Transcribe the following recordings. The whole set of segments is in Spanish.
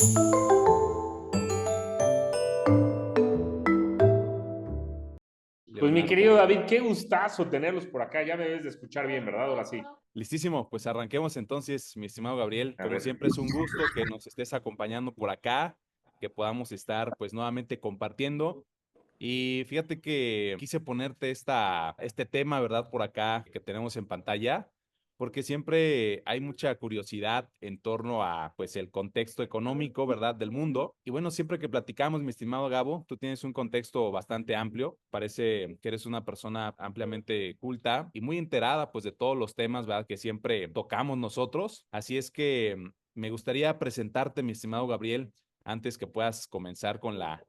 Pues mi Leonardo. querido David, qué gustazo tenerlos por acá. Ya me debes de escuchar bien, ¿verdad? Ahora sí. Listísimo, pues arranquemos entonces, mi estimado Gabriel. A Como ver. siempre es un gusto que nos estés acompañando por acá, que podamos estar pues nuevamente compartiendo. Y fíjate que quise ponerte este tema, ¿verdad? Por acá que tenemos en pantalla, porque siempre hay mucha curiosidad en torno a, pues, el contexto económico, ¿verdad? Del mundo. Y bueno, siempre que platicamos, mi estimado Gabo, tú tienes un contexto bastante amplio. Parece que eres una persona ampliamente culta y muy enterada, pues, de todos los temas, ¿verdad? Que siempre tocamos nosotros. Así es que me gustaría presentarte, mi estimado Gabriel, antes que puedas comenzar con la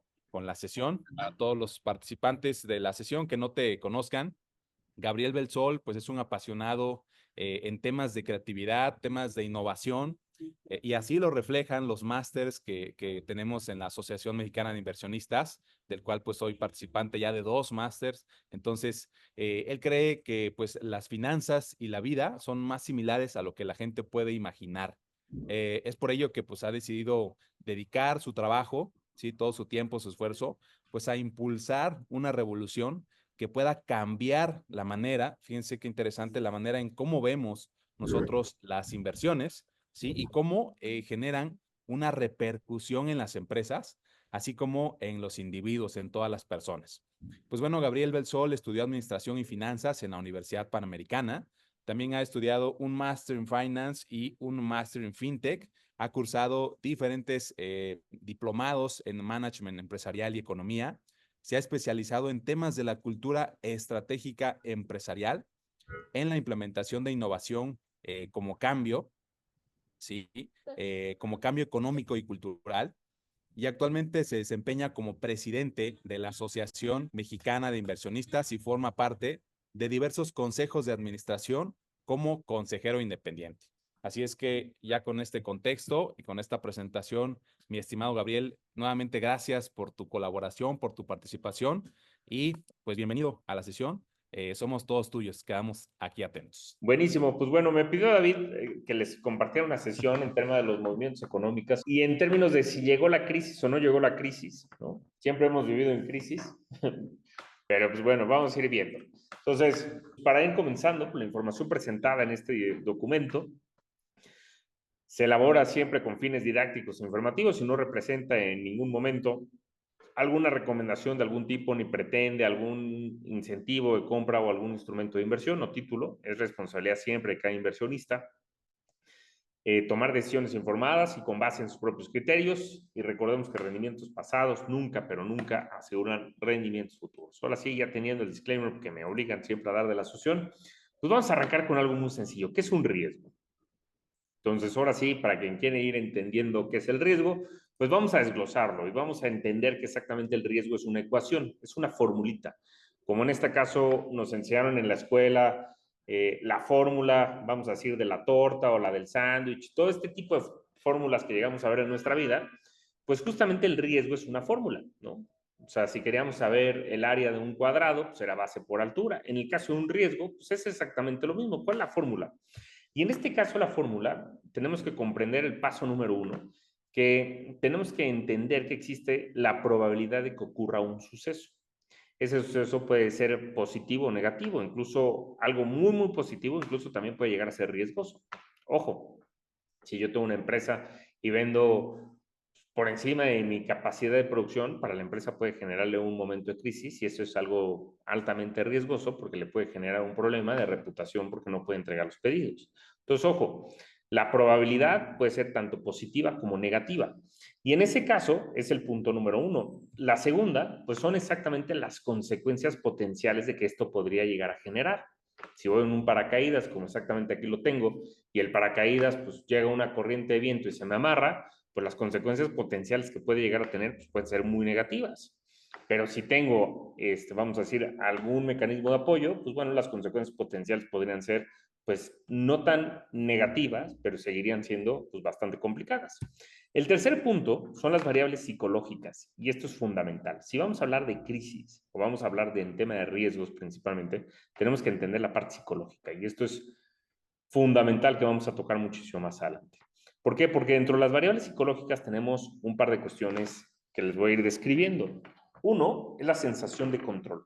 sesión. A todos los participantes de la sesión que no te conozcan, Gabriel Belsol, pues es un apasionado en temas de creatividad, temas de innovación, y así lo reflejan los másters que tenemos en la Asociación Mexicana de Inversionistas, del cual pues soy participante ya de 2 másters. Entonces, él cree que pues las finanzas y la vida son más similares a lo que la gente puede imaginar. Es por ello que pues ha decidido dedicar su trabajo, ¿sí? Todo su tiempo, su esfuerzo, pues a impulsar una revolución que pueda cambiar la manera, fíjense qué interesante, la manera en cómo vemos nosotros las inversiones, ¿sí? Y cómo generan una repercusión en las empresas, así como en los individuos, en todas las personas. Pues bueno, Gabriel Belsol estudió Administración y Finanzas en la Universidad Panamericana. También ha estudiado un Master en Finance y un Master en FinTech. Ha cursado diferentes diplomados en Management Empresarial y Economía. Se ha especializado en temas de la cultura estratégica empresarial, en la implementación de innovación como cambio, ¿sí? Como cambio económico y cultural. Y actualmente se desempeña como presidente de la Asociación Mexicana de Inversionistas y forma parte de diversos consejos de administración como consejero independiente. Así es que ya con este contexto y con esta presentación, mi estimado Gabriel, nuevamente gracias por tu colaboración, por tu participación y pues bienvenido a la sesión. Somos todos tuyos, quedamos aquí atentos. Buenísimo. Pues bueno, me pidió David que les compartiera una sesión en tema de los movimientos económicos y en términos de si llegó la crisis o no llegó la crisis, ¿no? Siempre hemos vivido en crisis, pero pues bueno, vamos a ir viendo. Entonces, para ir comenzando con la información presentada en este documento, se elabora siempre con fines didácticos e informativos y no representa en ningún momento alguna recomendación de algún tipo ni pretende algún incentivo de compra o algún instrumento de inversión o título. Es responsabilidad siempre de cada inversionista tomar decisiones informadas y con base en sus propios criterios. Y recordemos que rendimientos pasados nunca, pero nunca aseguran rendimientos futuros. Ahora sí, ya teniendo el disclaimer que me obligan siempre a dar de la asociación, pues vamos a arrancar con algo muy sencillo. ¿Qué es un riesgo? Entonces, ahora sí, para quien quiere ir entendiendo qué es el riesgo, pues vamos a desglosarlo y vamos a entender que exactamente el riesgo es una ecuación, es una formulita. Como en este caso nos enseñaron en la escuela la fórmula, vamos a decir, de la torta o la del sándwich, todo este tipo de fórmulas que llegamos a ver en nuestra vida, pues justamente el riesgo es una fórmula, ¿no? O sea, si queríamos saber el área de un cuadrado, pues era base por altura. En el caso de un riesgo, pues es exactamente lo mismo. ¿Cuál es la fórmula? Y en este caso, la fórmula, tenemos que comprender el paso número uno, que tenemos que entender que existe la probabilidad de que ocurra un suceso. Ese suceso puede ser positivo o negativo, incluso algo muy, muy positivo, incluso también puede llegar a ser riesgoso. Ojo, si yo tengo una empresa y vendo por encima de mi capacidad de producción, para la empresa puede generarle un momento de crisis y eso es algo altamente riesgoso porque le puede generar un problema de reputación porque no puede entregar los pedidos. Entonces, ojo, la probabilidad puede ser tanto positiva como negativa. Y en ese caso es el punto número uno. La segunda, pues son exactamente las consecuencias potenciales de que esto podría llegar a generar. Si voy en un paracaídas, como exactamente aquí lo tengo, y el paracaídas pues llega una corriente de viento y se me amarra, pues las consecuencias potenciales que puede llegar a tener pues, pueden ser muy negativas. Pero si tengo, vamos a decir, algún mecanismo de apoyo, pues bueno, las consecuencias potenciales podrían ser pues no tan negativas, pero seguirían siendo pues bastante complicadas. El tercer punto son las variables psicológicas y esto es fundamental. Si vamos a hablar de crisis o vamos a hablar del tema de riesgos principalmente, tenemos que entender la parte psicológica y esto es fundamental que vamos a tocar muchísimo más adelante. ¿Por qué? Porque dentro de las variables psicológicas tenemos un par de cuestiones que les voy a ir describiendo. Uno es la sensación de control.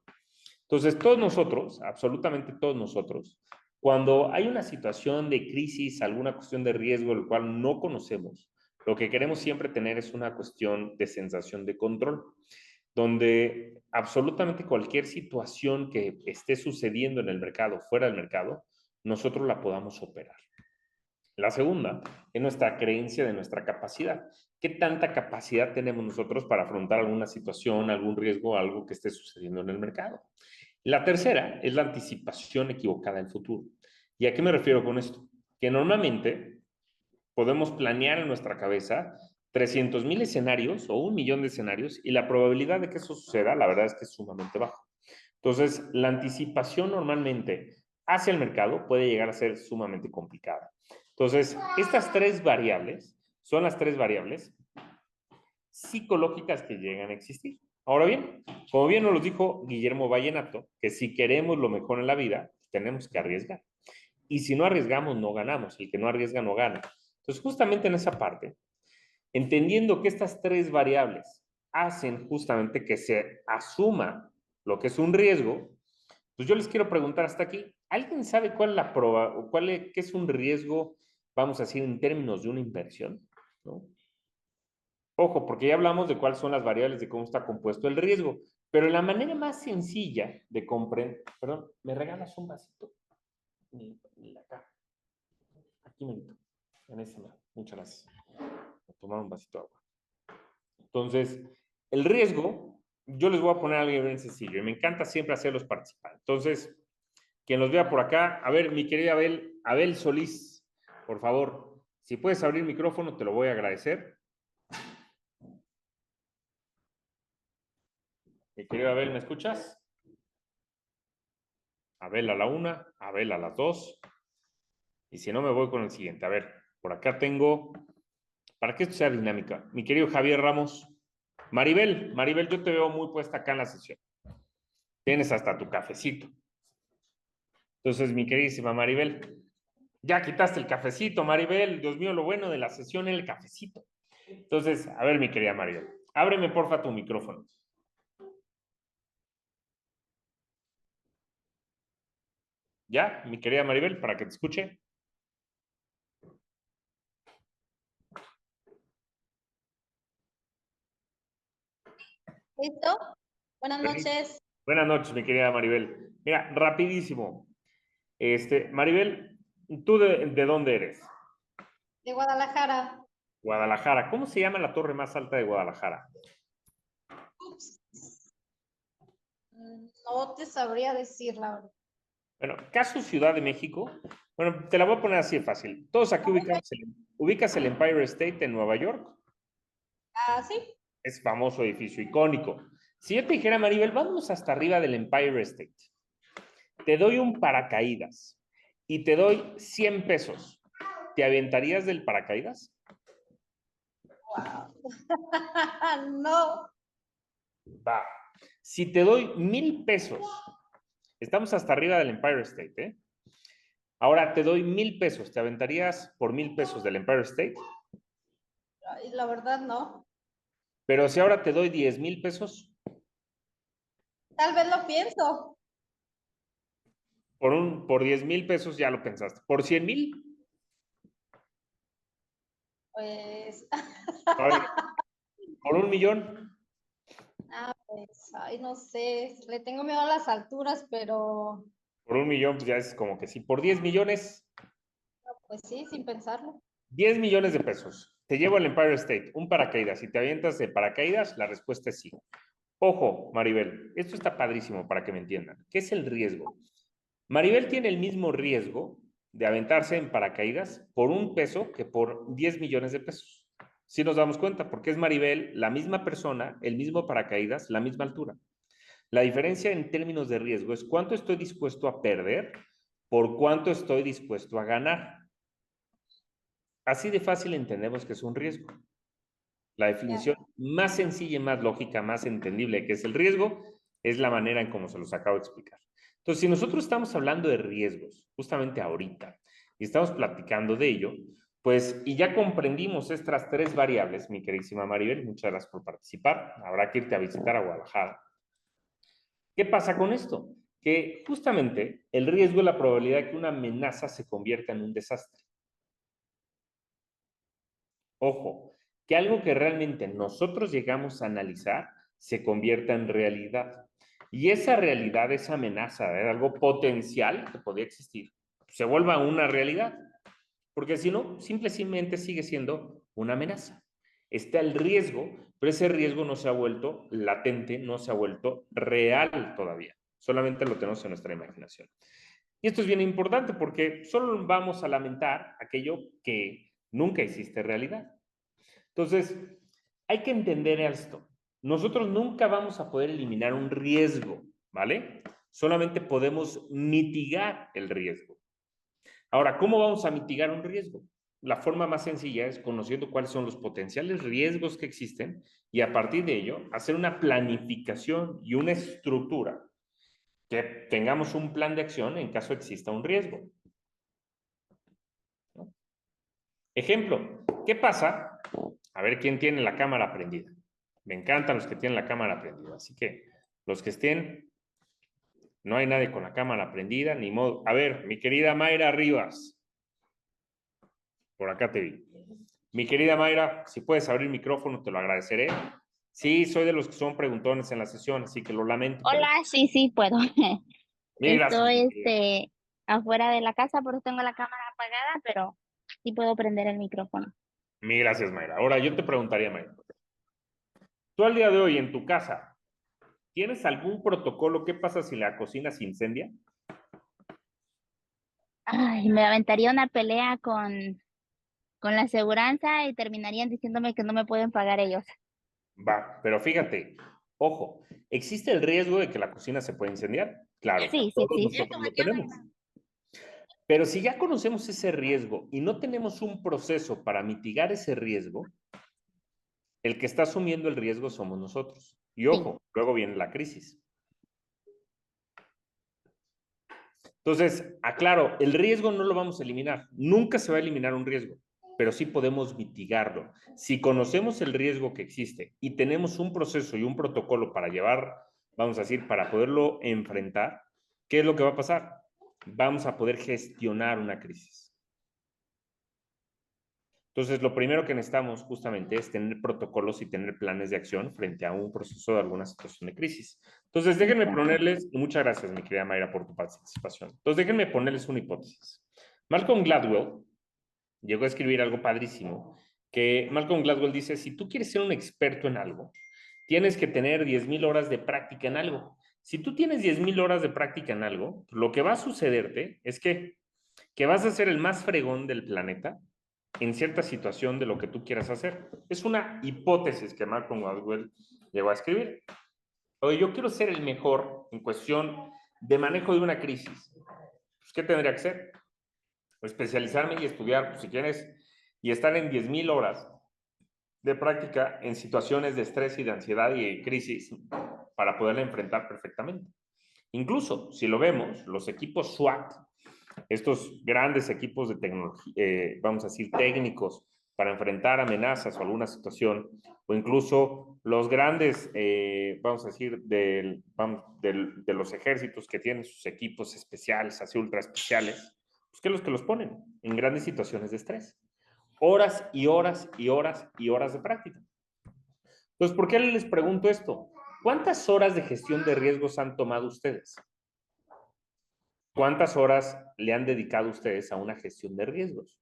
Entonces, todos nosotros, absolutamente todos nosotros, cuando hay una situación de crisis, alguna cuestión de riesgo, el cual no conocemos, lo que queremos siempre tener es una cuestión de sensación de control, donde absolutamente cualquier situación que esté sucediendo en el mercado, fuera del mercado, nosotros la podamos operar. La segunda es nuestra creencia de nuestra capacidad. ¿Qué tanta capacidad tenemos nosotros para afrontar alguna situación, algún riesgo, algo que esté sucediendo en el mercado? La tercera es la anticipación equivocada del futuro. ¿Y a qué me refiero con esto? Que normalmente podemos planear en nuestra cabeza 300,000 escenarios o 1,000,000 de escenarios y la probabilidad de que eso suceda, la verdad es que es sumamente baja. Entonces, la anticipación normalmente hacia el mercado puede llegar a ser sumamente complicada. Entonces, estas tres variables son las tres variables psicológicas que llegan a existir. Ahora bien, como bien nos lo dijo Guillermo Vallenato, que si queremos lo mejor en la vida, tenemos que arriesgar. Y si no arriesgamos, no ganamos. El que no arriesga, no gana. Entonces, justamente en esa parte, entendiendo que estas tres variables hacen justamente que se asuma lo que es un riesgo, pues yo les quiero preguntar hasta aquí, ¿alguien sabe cuál es la prueba, qué es un riesgo, vamos a decir, en términos de una inversión? ¿No? Ojo, porque ya hablamos de cuáles son las variables de cómo está compuesto el riesgo, pero la manera más sencilla de comprender, perdón, ¿me regalas un vasito? Acá, aquí me en ese lado. Muchas gracias. Voy a tomar un vasito de agua. Entonces, el riesgo, yo les voy a poner algo bien sencillo y me encanta siempre hacerlos participar. Entonces, quien los vea por acá, a ver, mi querida Abel Solís, por favor, si puedes abrir el micrófono, te lo voy a agradecer. Mi querido Abel, ¿me escuchas? Abel a la una, Abel a las dos. Y si no, me voy con el siguiente. A ver, por acá tengo, para que esto sea dinámica, mi querido Javier Ramos. Maribel, yo te veo muy puesta acá en la sesión. Tienes hasta tu cafecito. Entonces, mi queridísima Maribel, ya quitaste el cafecito, Maribel. Dios mío, lo bueno de la sesión es el cafecito. Entonces, a ver, mi querida Maribel, ábreme porfa tu micrófono. ¿Ya, mi querida Maribel, para que te escuche? ¿Listo? Buenas noches. Buenas noches, mi querida Maribel. Mira, rapidísimo. Maribel, ¿tú de dónde eres? De Guadalajara. Guadalajara. ¿Cómo se llama la torre más alta de Guadalajara? Ups. No te sabría decir la verdad. Bueno, caso Ciudad de México. Bueno, te la voy a poner así de fácil. Todos aquí ubicas el Empire State en Nueva York. Ah, sí. Es famoso edificio icónico. Si yo te dijera, Maribel, vamos hasta arriba del Empire State. Te doy un paracaídas y te doy 100 pesos. ¿Te aventarías del paracaídas? Wow. No. Va. Si te doy 1,000 pesos, estamos hasta arriba del Empire State, ¿eh? Ahora te doy 1,000 pesos. ¿Te aventarías por 1,000 pesos del Empire State? Ay, la verdad, no. Pero si ahora te doy 10,000 pesos, Tal vez lo pienso. por 10,000 pesos ya lo pensaste. ¿Por 100,000? Pues. ¿Por 1,000,000? Pues, ay, no sé. Le tengo miedo a las alturas, pero. Por 1,000,000, pues ya es como que sí. Por 10 millones, Pues sí, sin pensarlo. 10 millones de pesos. Te llevo al Empire State, un paracaídas. Si te avientas de paracaídas, la respuesta es sí. Ojo, Maribel, esto está padrísimo para que me entiendan. ¿Qué es el riesgo? Maribel tiene el mismo riesgo de aventarse en paracaídas por 1 peso que por 10 millones de pesos. Si nos damos cuenta, porque es Maribel la misma persona, el mismo paracaídas, la misma altura. La diferencia en términos de riesgo es cuánto estoy dispuesto a perder por cuánto estoy dispuesto a ganar. Así de fácil entendemos que es un riesgo. La definición más sencilla y más lógica, más entendible que es el riesgo, es la manera en cómo se los acabo de explicar. Entonces, si nosotros estamos hablando de riesgos, justamente ahorita, y estamos platicando de ello, Pues, y ya comprendimos estas tres variables, mi queridísima Maribel, muchas gracias por participar. Habrá que irte a visitar a Guadalajara. ¿Qué pasa con esto? Que justamente el riesgo es la probabilidad de que una amenaza se convierta en un desastre. Ojo, que algo que realmente nosotros llegamos a analizar se convierta en realidad. Y esa realidad, esa amenaza, algo potencial que podría existir, se vuelva una realidad. Porque si no, simplemente sigue siendo una amenaza. Está el riesgo, pero ese riesgo no se ha vuelto latente, no se ha vuelto real todavía. Solamente lo tenemos en nuestra imaginación. Y esto es bien importante porque solo vamos a lamentar aquello que nunca existe en realidad. Entonces, hay que entender esto. Nosotros nunca vamos a poder eliminar un riesgo, ¿vale? Solamente podemos mitigar el riesgo. Ahora, ¿cómo vamos a mitigar un riesgo? La forma más sencilla es conociendo cuáles son los potenciales riesgos que existen y a partir de ello hacer una planificación y una estructura que tengamos un plan de acción en caso exista un riesgo. ¿No? Ejemplo, ¿qué pasa? A ver quién tiene la cámara prendida. Me encantan los que tienen la cámara prendida, así que los que estén, no hay nadie con la cámara prendida, ni modo. A ver, mi querida Mayra Rivas, por acá te vi. Mi querida Mayra, si puedes abrir el micrófono, te lo agradeceré. Sí, soy de los que son preguntones en la sesión, así que lo lamento. Hola, sí, sí, puedo. Mil gracias, mi Estoy querida. afuera de la casa, por eso tengo la cámara apagada, pero sí puedo prender el micrófono. Mil gracias, Mayra. Ahora yo te preguntaría, Mayra, tú al día de hoy en tu casa, ¿tienes algún protocolo? ¿Qué pasa si la cocina se incendia? Ay, me aventaría una pelea con la aseguranza y terminarían diciéndome que no me pueden pagar ellos. Va, pero fíjate, ojo, ¿existe el riesgo de que la cocina se pueda incendiar? Claro, Sí, sí todos existe. nosotros lo tenemos. Pero si ya conocemos ese riesgo y no tenemos un proceso para mitigar ese riesgo, el que está asumiendo el riesgo somos nosotros. Y ojo, luego viene la crisis. Entonces, aclaro, el riesgo no lo vamos a eliminar. Nunca se va a eliminar un riesgo, pero sí podemos mitigarlo. Si conocemos el riesgo que existe y tenemos un proceso y un protocolo para llevar, vamos a decir, para poderlo enfrentar, ¿qué es lo que va a pasar? Vamos a poder gestionar una crisis. Entonces, lo primero que necesitamos justamente es tener protocolos y tener planes de acción frente a un proceso de alguna situación de crisis. Entonces, déjenme ponerles, y muchas gracias, mi querida Mayra, por tu participación. Entonces, déjenme ponerles una hipótesis. Malcolm Gladwell llegó a escribir algo padrísimo, que Malcolm Gladwell dice, si tú quieres ser un experto en algo, tienes que tener 10,000 horas de práctica en algo. Si tú tienes 10,000 horas de práctica en algo, lo que va a sucederte es que vas a ser el más fregón del planeta en cierta situación de lo que tú quieras hacer. Es una hipótesis que Malcolm Gladwell llegó a escribir. Oye, yo quiero ser el mejor en cuestión de manejo de una crisis. Pues, ¿qué tendría que ser? Especializarme y estudiar, pues, si quieres, y estar en 10,000 horas de práctica en situaciones de estrés y de ansiedad y de crisis para poderla enfrentar perfectamente. Incluso, si lo vemos, los equipos SWAT, estos grandes equipos de tecnología, vamos a decir, técnicos para enfrentar amenazas o alguna situación, o incluso los grandes, vamos a decir, de los ejércitos que tienen sus equipos especiales, así ultra especiales, pues que los que los ponen en grandes situaciones de estrés. Horas y horas y horas y horas de práctica. Entonces, ¿por qué les pregunto esto? ¿Cuántas horas de gestión de riesgos han tomado ustedes? ¿Cuántas horas le han dedicado ustedes a una gestión de riesgos?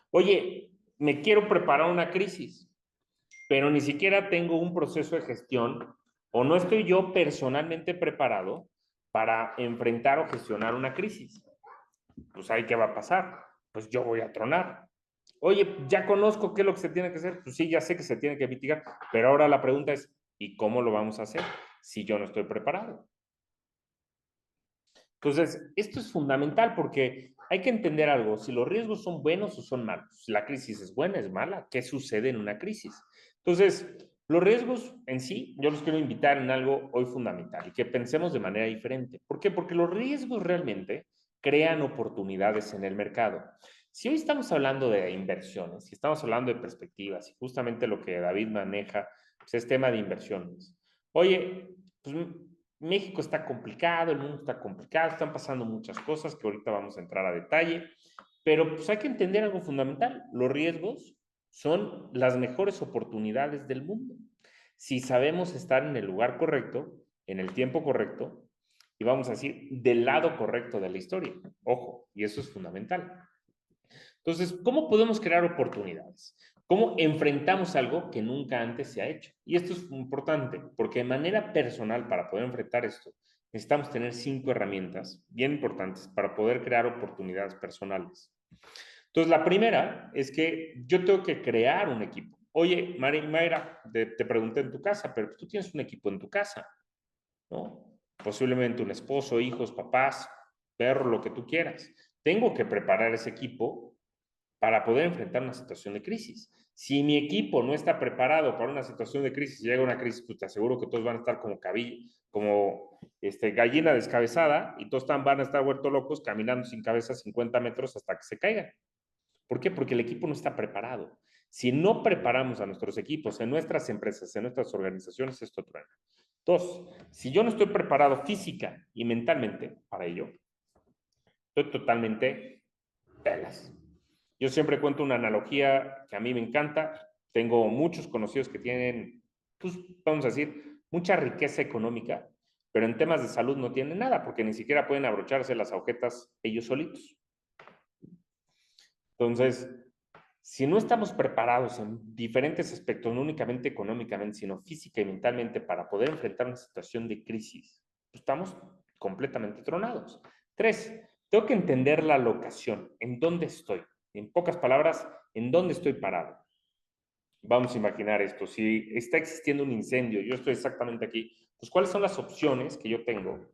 Oye, me quiero preparar una crisis, pero ni siquiera tengo un proceso de gestión o no estoy yo personalmente preparado para enfrentar o gestionar una crisis. Pues ahí, ¿qué va a pasar? Pues yo voy a tronar. Oye, ya conozco qué es lo que se tiene que hacer. Pues sí, ya sé que se tiene que mitigar, pero ahora la pregunta es, ¿y cómo lo vamos a hacer si yo no estoy preparado? Entonces, esto es fundamental porque hay que entender algo, si los riesgos son buenos o son malos, si la crisis es buena, es mala, ¿qué sucede en una crisis? Entonces, los riesgos en sí, yo los quiero invitar en algo hoy fundamental y que pensemos de manera diferente. ¿Por qué? Porque los riesgos realmente crean oportunidades en el mercado. Si hoy estamos hablando de inversiones, si estamos hablando de perspectivas, y justamente lo que David maneja, pues es tema de inversiones. Oye, pues México está complicado, el mundo está complicado, están pasando muchas cosas que ahorita vamos a entrar a detalle, pero pues hay que entender algo fundamental. Los riesgos son las mejores oportunidades del mundo. Si sabemos estar en el lugar correcto, en el tiempo correcto, y vamos a decir, del lado correcto de la historia. Ojo, y eso es fundamental. Entonces, ¿cómo podemos crear oportunidades? ¿Cómo enfrentamos algo que nunca antes se ha hecho? Y esto es importante, porque de manera personal, para poder enfrentar esto, necesitamos tener 5 herramientas bien importantes para poder crear oportunidades personales. Entonces, la primera es que yo tengo que crear un equipo. Oye, Mayra, te pregunté en tu casa, pero tú tienes un equipo en tu casa, ¿no? Posiblemente un esposo, hijos, papás, perro, lo que tú quieras. Tengo que preparar ese equipo para poder enfrentar una situación de crisis. Si mi equipo no está preparado para una situación de crisis, si llega una crisis, pues te aseguro que todos van a estar como gallina descabezada y todos van a estar vueltos locos caminando sin cabeza 50 metros hasta que se caigan. ¿Por qué? Porque el equipo no está preparado. Si no preparamos a nuestros equipos en nuestras empresas, en nuestras organizaciones, esto truena. 2, si yo no estoy preparado física y mentalmente para ello, estoy totalmente pelas. Yo siempre cuento una analogía que a mí me encanta. Tengo muchos conocidos que tienen, pues, vamos a decir, mucha riqueza económica, pero en temas de salud no tienen nada, porque ni siquiera pueden abrocharse las agujetas ellos solitos. Entonces, si no estamos preparados en diferentes aspectos, no únicamente económicamente, sino física y mentalmente, para poder enfrentar una situación de crisis, pues estamos completamente tronados. 3, tengo que entender la locación, en dónde estoy. En pocas palabras, en dónde estoy parado. Vamos a imaginar esto, si está existiendo un incendio, yo estoy exactamente aquí, pues ¿cuáles son las opciones que yo tengo?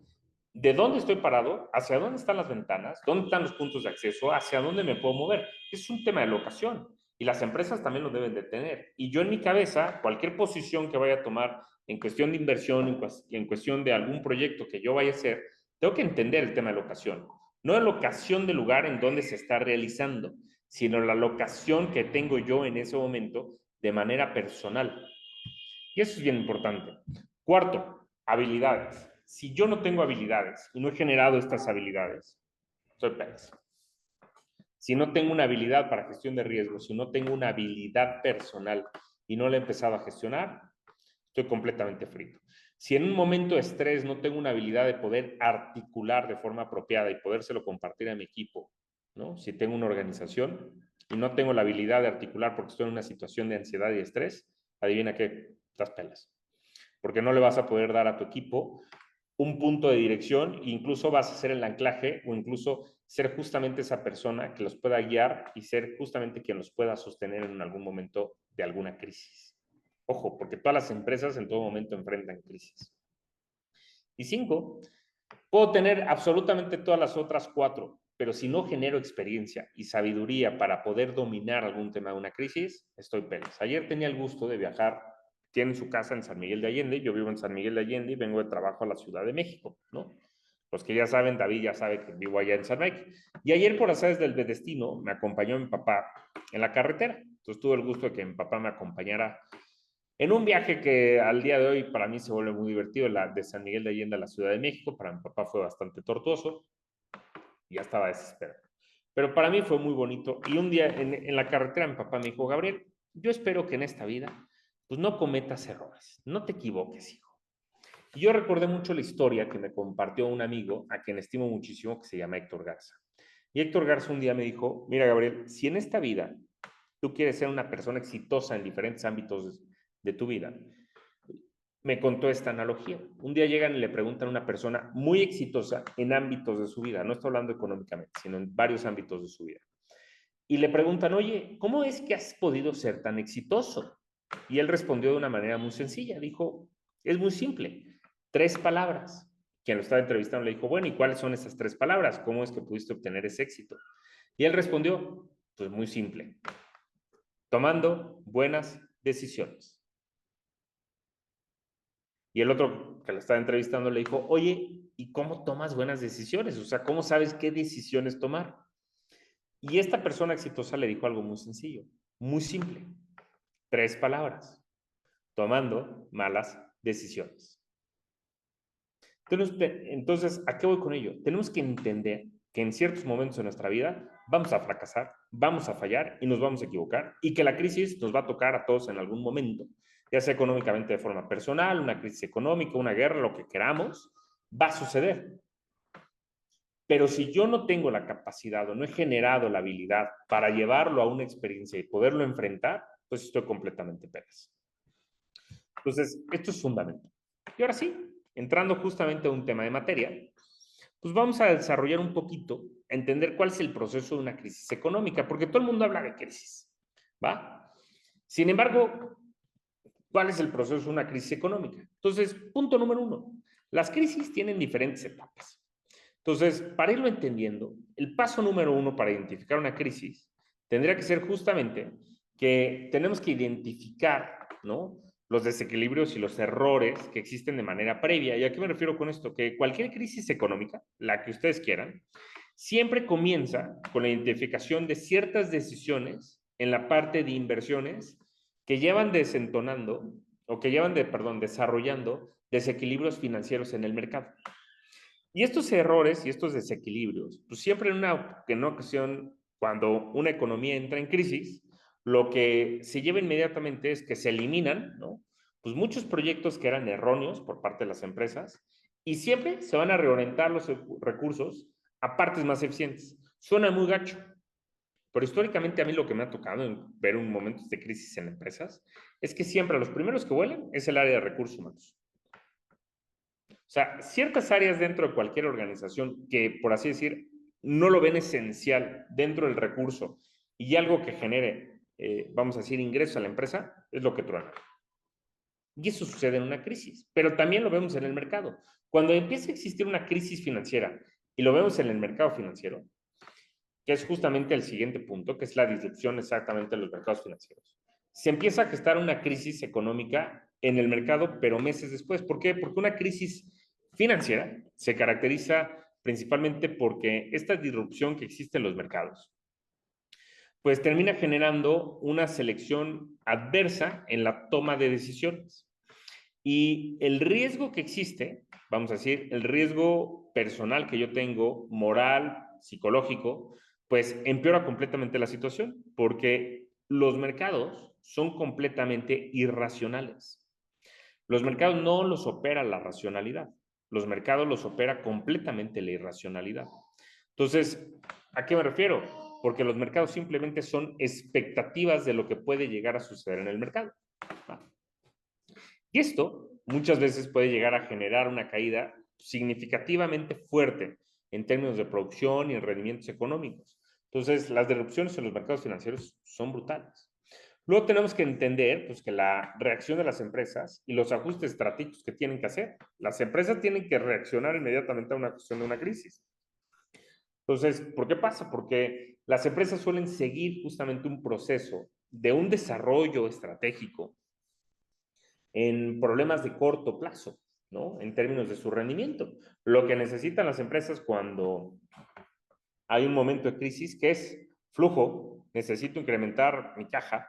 ¿De dónde estoy parado? ¿Hacia dónde están las ventanas? ¿Dónde están los puntos de acceso? ¿Hacia dónde me puedo mover? Es un tema de locación y las empresas también lo deben de tener. Y yo en mi cabeza, cualquier posición que vaya a tomar en cuestión de inversión, en cuestión de algún proyecto que yo vaya a hacer, tengo que entender el tema de locación. No la locación del lugar en donde se está realizando, sino la locación que tengo yo en ese momento de manera personal. Y eso es bien importante. 4, habilidades. Si yo no tengo habilidades y no he generado estas habilidades, soy pez. Si no tengo una habilidad para gestión de riesgos, si no tengo una habilidad personal y no la he empezado a gestionar, estoy completamente frito. Si en un momento de estrés no tengo una habilidad de poder articular de forma apropiada y podérselo compartir a mi equipo, ¿no? Si tengo una organización y no tengo la habilidad de articular porque estoy en una situación de ansiedad y estrés, adivina qué, estás pelas. Porque no le vas a poder dar a tu equipo un punto de dirección e incluso vas a ser el anclaje o incluso ser justamente esa persona que los pueda guiar y ser justamente quien los pueda sostener en algún momento de alguna crisis. Ojo, porque todas las empresas en todo momento enfrentan crisis. Y 5, puedo tener absolutamente todas las otras 4, pero si no genero experiencia y sabiduría para poder dominar algún tema de una crisis, estoy pelas. Ayer tenía el gusto de viajar, tienen su casa en San Miguel de Allende, yo vivo en San Miguel de Allende y vengo de trabajo a la Ciudad de México, ¿no? Los que ya saben, David ya sabe que vivo allá en San Miguel. Y ayer, por azares del destino, me acompañó mi papá en la carretera. Entonces tuve el gusto de que mi papá me acompañara en un viaje que al día de hoy para mí se vuelve muy divertido, la de San Miguel de Allende a la Ciudad de México. Para mi papá fue bastante tortuoso y ya estaba desesperado. Pero para mí fue muy bonito. Y un día en la carretera mi papá me dijo, Gabriel, yo espero que en esta vida pues no cometas errores, no te equivoques, hijo. Y yo recordé mucho la historia que me compartió un amigo a quien estimo muchísimo, que se llama Héctor Garza. Y Héctor Garza un día me dijo, mira Gabriel, si en esta vida tú quieres ser una persona exitosa en diferentes ámbitos de tu vida, me contó esta analogía. Un día llegan y le preguntan a una persona muy exitosa en ámbitos de su vida, no estoy hablando económicamente, sino en varios ámbitos de su vida. Y le preguntan, oye, ¿cómo es que has podido ser tan exitoso? Y él respondió de una manera muy sencilla, dijo, es muy simple, 3 palabras. Quien lo estaba entrevistando le dijo, bueno, ¿y cuáles son esas 3 palabras? ¿Cómo es que pudiste obtener ese éxito? Y él respondió, pues muy simple, tomando buenas decisiones. Y el otro que lo estaba entrevistando le dijo, oye, ¿y cómo tomas buenas decisiones? O sea, ¿cómo sabes qué decisiones tomar? Y esta persona exitosa le dijo algo muy sencillo, muy simple. 3 palabras. Tomando malas decisiones. Entonces, ¿a qué voy con ello? Tenemos que entender que en ciertos momentos de nuestra vida vamos a fracasar, vamos a fallar y nos vamos a equivocar y que la crisis nos va a tocar a todos en algún momento, ya sea económicamente de forma personal, una crisis económica, una guerra, lo que queramos, va a suceder. Pero si yo no tengo la capacidad o no he generado la habilidad para llevarlo a una experiencia y poderlo enfrentar, pues estoy completamente pelas. Entonces, esto es fundamental. Y ahora sí, entrando justamente a un tema de materia, pues vamos a desarrollar un poquito, a entender cuál es el proceso de una crisis económica, porque todo el mundo habla de crisis, ¿va? Sin embargo, ¿cuál es el proceso de una crisis económica? Entonces, punto número 1, las crisis tienen diferentes etapas. Entonces, para irlo entendiendo, el paso número 1 para identificar una crisis tendría que ser justamente que tenemos que identificar, ¿no?, los desequilibrios y los errores que existen de manera previa. ¿Y a qué me refiero con esto? Que cualquier crisis económica, la que ustedes quieran, siempre comienza con la identificación de ciertas decisiones en la parte de inversiones que llevan desentonando o que llevan desarrollando desequilibrios financieros en el mercado. Y estos errores y estos desequilibrios, pues siempre en una ocasión, cuando una economía entra en crisis, lo que se lleva inmediatamente es que se eliminan, ¿no?, pues muchos proyectos que eran erróneos por parte de las empresas y siempre se van a reorientar los recursos a partes más eficientes. Suena muy gacho, pero históricamente a mí lo que me ha tocado en ver un momento de crisis en empresas es que siempre los primeros que vuelan es el área de recursos humanos. O sea, ciertas áreas dentro de cualquier organización que, por así decir, no lo ven esencial dentro del recurso y algo que genere, vamos a decir, ingresos a la empresa, es lo que truena. Y eso sucede en una crisis, pero también lo vemos en el mercado. Cuando empieza a existir una crisis financiera y lo vemos en el mercado financiero, que es justamente el siguiente punto, que es la disrupción exactamente de los mercados financieros. Se empieza a gestar una crisis económica en el mercado, pero meses después. ¿Por qué? Porque una crisis financiera se caracteriza principalmente porque esta disrupción que existe en los mercados, pues termina generando una selección adversa en la toma de decisiones. Y el riesgo que existe, vamos a decir, el riesgo personal que yo tengo, moral, psicológico, pues empeora completamente la situación, porque los mercados son completamente irracionales. Los mercados no los opera la racionalidad, los mercados los opera completamente la irracionalidad. Entonces, ¿a qué me refiero? Porque los mercados simplemente son expectativas de lo que puede llegar a suceder en el mercado. Y esto muchas veces puede llegar a generar una caída significativamente fuerte en términos de producción y en rendimientos económicos. Entonces, las disrupciones en los mercados financieros son brutales. Luego tenemos que entender, pues, que la reacción de las empresas y los ajustes estratégicos que tienen que hacer. Las empresas tienen que reaccionar inmediatamente a una cuestión de una crisis. Entonces, ¿por qué pasa? Porque las empresas suelen seguir justamente un proceso de un desarrollo estratégico en problemas de corto plazo, ¿no?, en términos de su rendimiento. Lo que necesitan las empresas cuando hay un momento de crisis, que es flujo, necesito incrementar mi caja,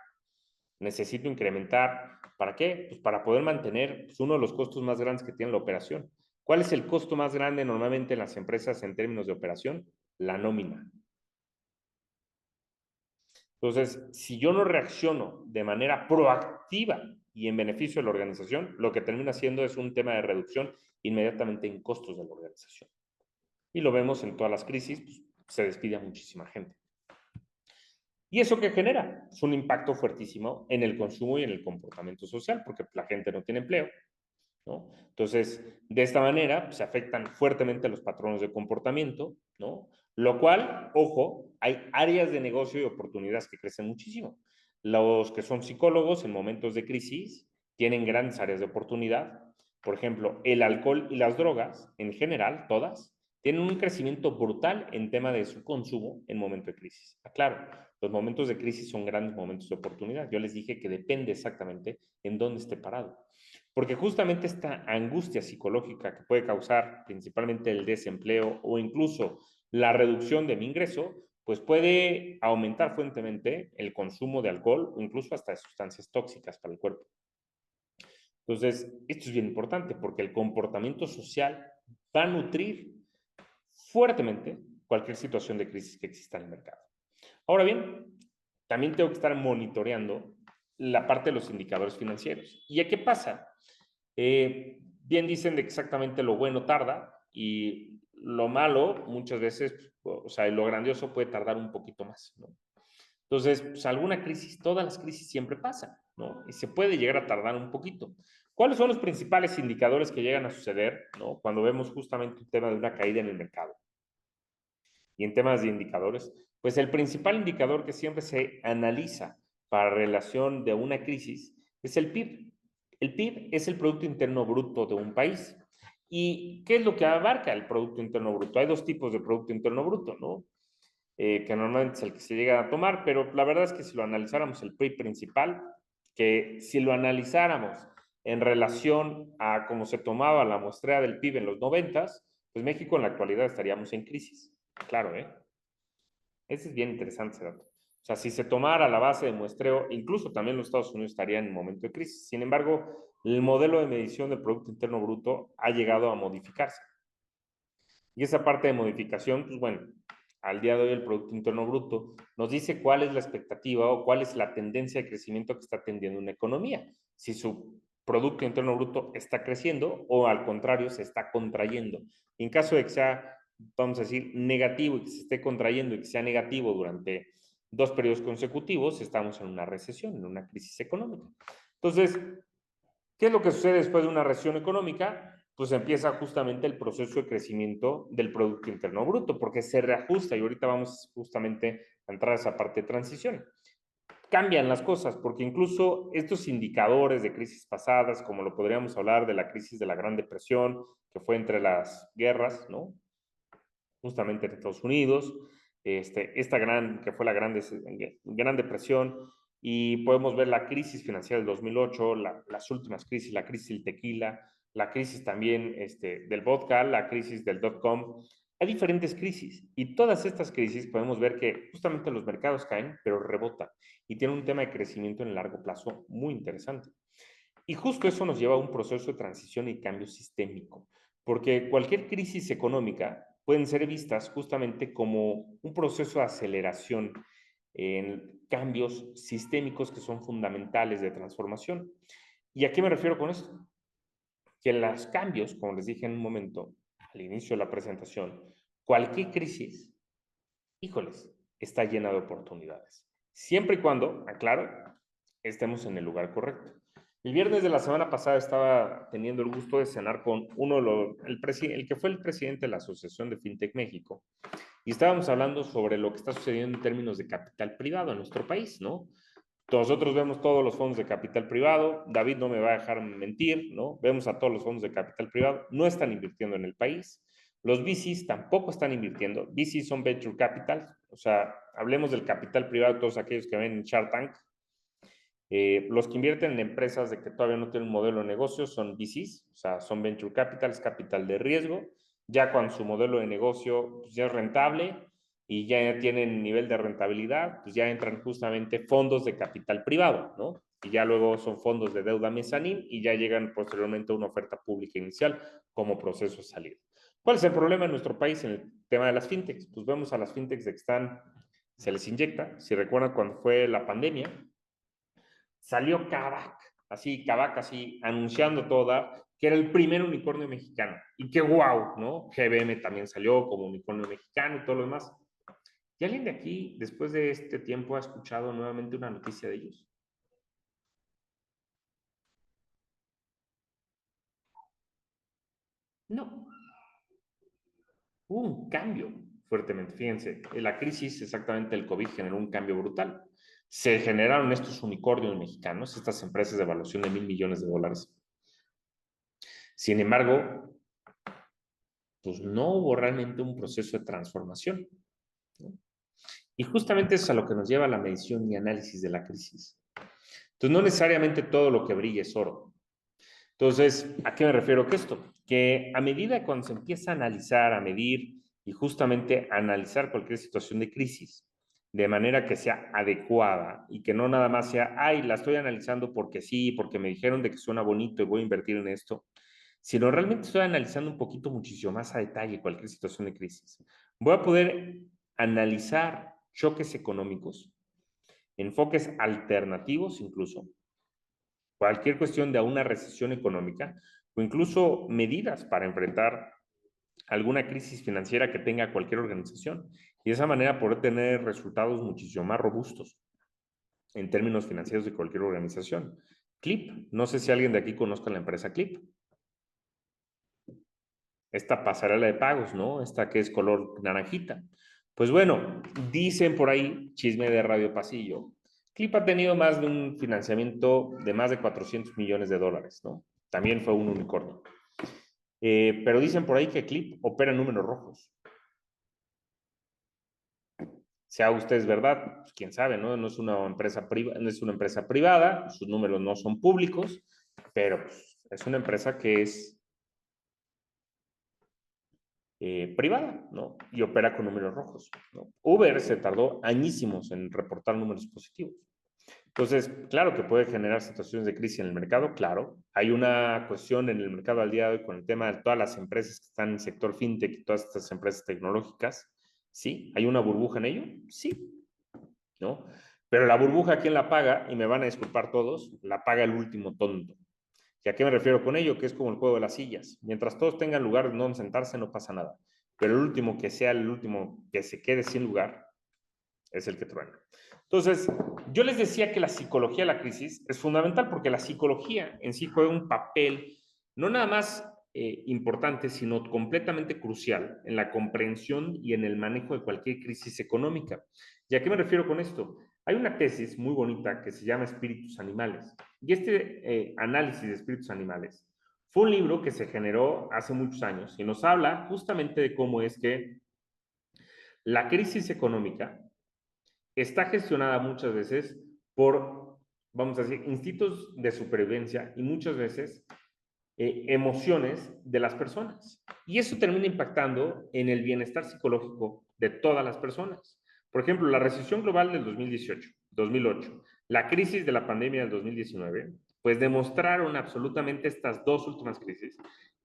necesito incrementar, ¿para qué? Pues para poder mantener, pues, uno de los costos más grandes que tiene la operación. ¿Cuál es el costo más grande normalmente en las empresas en términos de operación? La nómina. Entonces, si yo no reacciono de manera proactiva y en beneficio de la organización, lo que termina siendo es un tema de reducción inmediatamente en costos de la organización. Y lo vemos en todas las crisis, pues, se despide a muchísima gente. ¿Y eso qué genera? Es un impacto fuertísimo en el consumo y en el comportamiento social, porque la gente no tiene empleo, ¿no? Entonces, de esta manera, pues, se afectan fuertemente los patrones de comportamiento, ¿no? Lo cual, ojo, hay áreas de negocio y oportunidades que crecen muchísimo. Los que son psicólogos en momentos de crisis tienen grandes áreas de oportunidad. Por ejemplo, el alcohol y las drogas, en general, todas, tienen un crecimiento brutal en tema de su consumo en momentos de crisis. Claro, los momentos de crisis son grandes momentos de oportunidad. Yo les dije que depende exactamente en dónde esté parado. Porque justamente esta angustia psicológica que puede causar principalmente el desempleo o incluso la reducción de mi ingreso, pues puede aumentar fuertemente el consumo de alcohol o incluso hasta de sustancias tóxicas para el cuerpo. Entonces, esto es bien importante porque el comportamiento social va a nutrir fuertemente cualquier situación de crisis que exista en el mercado. Ahora bien, también tengo que estar monitoreando la parte de los indicadores financieros. ¿Y a qué pasa? Bien dicen de que exactamente lo bueno tarda y lo malo muchas veces, o sea, lo grandioso puede tardar un poquito más, ¿no? Entonces, pues alguna crisis, todas las crisis siempre pasan, ¿no? Y se puede llegar a tardar un poquito. ¿Cuáles son los principales indicadores que llegan a suceder, ¿no? Cuando vemos justamente un tema de una caída en el mercado? Y en temas de indicadores, pues el principal indicador que siempre se analiza para relación de una crisis es el PIB. El PIB es el Producto Interno Bruto de un país. ¿Y qué es lo que abarca el Producto Interno Bruto? Hay dos tipos de Producto Interno Bruto, ¿no? Que normalmente es el que se llega a tomar, pero la verdad es que si lo analizáramos el PIB principal, que si lo analizáramos en relación a cómo se tomaba la muestrea del PIB en los 90s, pues México en la actualidad estaríamos en crisis. Claro, ¿eh? Ese es bien interesante ese dato. O sea, si se tomara la base de muestreo, incluso también los Estados Unidos estarían en momento de crisis. Sin embargo, el modelo de medición del Producto Interno Bruto ha llegado a modificarse. Y esa parte de modificación, pues bueno, al día de hoy el Producto Interno Bruto nos dice cuál es la expectativa o cuál es la tendencia de crecimiento que está teniendo una economía. Si su Producto Interno Bruto está creciendo o al contrario se está contrayendo. Y en caso de que sea, vamos a decir, negativo y que se esté contrayendo y que sea negativo durante 2 periodos consecutivos, estamos en una recesión, en una crisis económica. Entonces, ¿qué es lo que sucede después de una recesión económica? Pues empieza justamente el proceso de crecimiento del Producto Interno Bruto, porque se reajusta y ahorita vamos justamente a entrar a esa parte de transición. Cambian las cosas, porque incluso estos indicadores de crisis pasadas, como lo podríamos hablar de la crisis de la Gran Depresión, que fue entre las guerras, ¿no? Justamente en Estados Unidos, que fue la Gran Depresión, y podemos ver la crisis financiera del 2008, las últimas crisis, la crisis del tequila, la crisis también del vodka, la crisis del dot-com. Hay diferentes crisis y todas estas crisis podemos ver que justamente los mercados caen, pero rebotan y tienen un tema de crecimiento en el largo plazo muy interesante. Y justo eso nos lleva a un proceso de transición y cambio sistémico, porque cualquier crisis económica pueden ser vistas justamente como un proceso de aceleración en cambios sistémicos que son fundamentales de transformación. ¿Y a qué me refiero con esto? Que los cambios, como les dije en un momento al inicio de la presentación, cualquier crisis, híjoles, está llena de oportunidades. Siempre y cuando, aclaro, estemos en el lugar correcto. El viernes de la semana pasada estaba teniendo el gusto de cenar con el que fue el presidente de la Asociación de FinTech México, y estábamos hablando sobre lo que está sucediendo en términos de capital privado en nuestro país, ¿no? Nosotros vemos todos los fondos de capital privado, David no me va a dejar mentir, ¿no? Vemos a todos los fondos de capital privado, no están invirtiendo en el país. Los VCs tampoco están invirtiendo. VCs son Venture Capital, o sea, hablemos del capital privado, todos aquellos que ven en Shark Tank. Los que invierten en empresas de que todavía no tienen un modelo de negocio son VCs, o sea, son Venture Capital, es capital de riesgo. Ya cuando su modelo de negocio pues, ya es rentable y ya tienen nivel de rentabilidad, pues ya entran justamente fondos de capital privado, ¿no? Y ya luego son fondos de deuda mezanín y ya llegan posteriormente a una oferta pública inicial como proceso de salida. ¿Cuál es el problema en nuestro país en el tema de las fintechs? Pues vemos a las fintechs de que se les inyecta. Si recuerdan cuando fue la pandemia, salió Kavak así, anunciando toda, que era el primer unicornio mexicano. Y qué guau, ¿no? GBM también salió como unicornio mexicano y todo lo demás. ¿Y alguien de aquí, después de este tiempo, ha escuchado nuevamente una noticia de ellos? No. Hubo un cambio fuertemente. Fíjense, la crisis exactamente del COVID generó un cambio brutal. Se generaron estos unicornios mexicanos, estas empresas de evaluación de $1,000 millones. Sin embargo, pues no hubo realmente un proceso de transformación, ¿no? Y justamente eso es a lo que nos lleva la medición y análisis de la crisis. Entonces, no necesariamente todo lo que brilla es oro. Entonces, ¿a qué me refiero con esto? Que a medida cuando se empieza a analizar, a medir y justamente analizar cualquier situación de crisis de manera que sea adecuada y que no nada más sea, ay, la estoy analizando porque sí, porque me dijeron de que suena bonito y voy a invertir en esto, sino realmente estoy analizando un poquito muchísimo más a detalle cualquier situación de crisis. Voy a poder analizar choques económicos, enfoques alternativos incluso, cualquier cuestión de una recesión económica o incluso medidas para enfrentar alguna crisis financiera que tenga cualquier organización y de esa manera poder tener resultados muchísimo más robustos en términos financieros de cualquier organización. Clip, no sé si alguien de aquí conozca la empresa Clip. Esta pasarela de pagos, ¿no? Esta que es color naranjita. Pues bueno, dicen por ahí, chisme de Radio Pasillo, Clip ha tenido más de un financiamiento de más de 400 millones de dólares, ¿no? También fue un unicornio. Pero dicen por ahí que Clip opera en números rojos. Sea usted verdad, pues quién sabe, ¿no? No es una empresa privada, sus números no son públicos, pero pues, es una empresa que es privada, ¿no? Y opera con números rojos, ¿no? Uber se tardó añísimos en reportar números positivos. Entonces, claro que puede generar situaciones de crisis en el mercado, claro. Hay una cuestión en el mercado al día de hoy con el tema de todas las empresas que están en el sector fintech y todas estas empresas tecnológicas. ¿Sí? ¿Hay una burbuja en ello? Sí, ¿no? Pero la burbuja, ¿quién la paga? Y me van a disculpar todos, la paga el último tonto. ¿Y a qué me refiero con ello? Que es como el juego de las sillas. Mientras todos tengan lugar donde sentarse, no pasa nada. Pero el último que sea el último que se quede sin lugar es el que truena. Entonces, yo les decía que la psicología de la crisis es fundamental porque la psicología en sí juega un papel no nada más importante, sino completamente crucial en la comprensión y en el manejo de cualquier crisis económica. ¿Y a qué me refiero con esto? Hay una tesis muy bonita que se llama Espíritus Animales. Y este análisis de espíritus animales fue un libro que se generó hace muchos años y nos habla justamente de cómo es que la crisis económica está gestionada muchas veces por, vamos a decir, instintos de supervivencia y muchas veces emociones de las personas. Y eso termina impactando en el bienestar psicológico de todas las personas. Por ejemplo, la recesión global del 2018, 2008, la crisis de la pandemia del 2019, pues demostraron absolutamente estas dos últimas crisis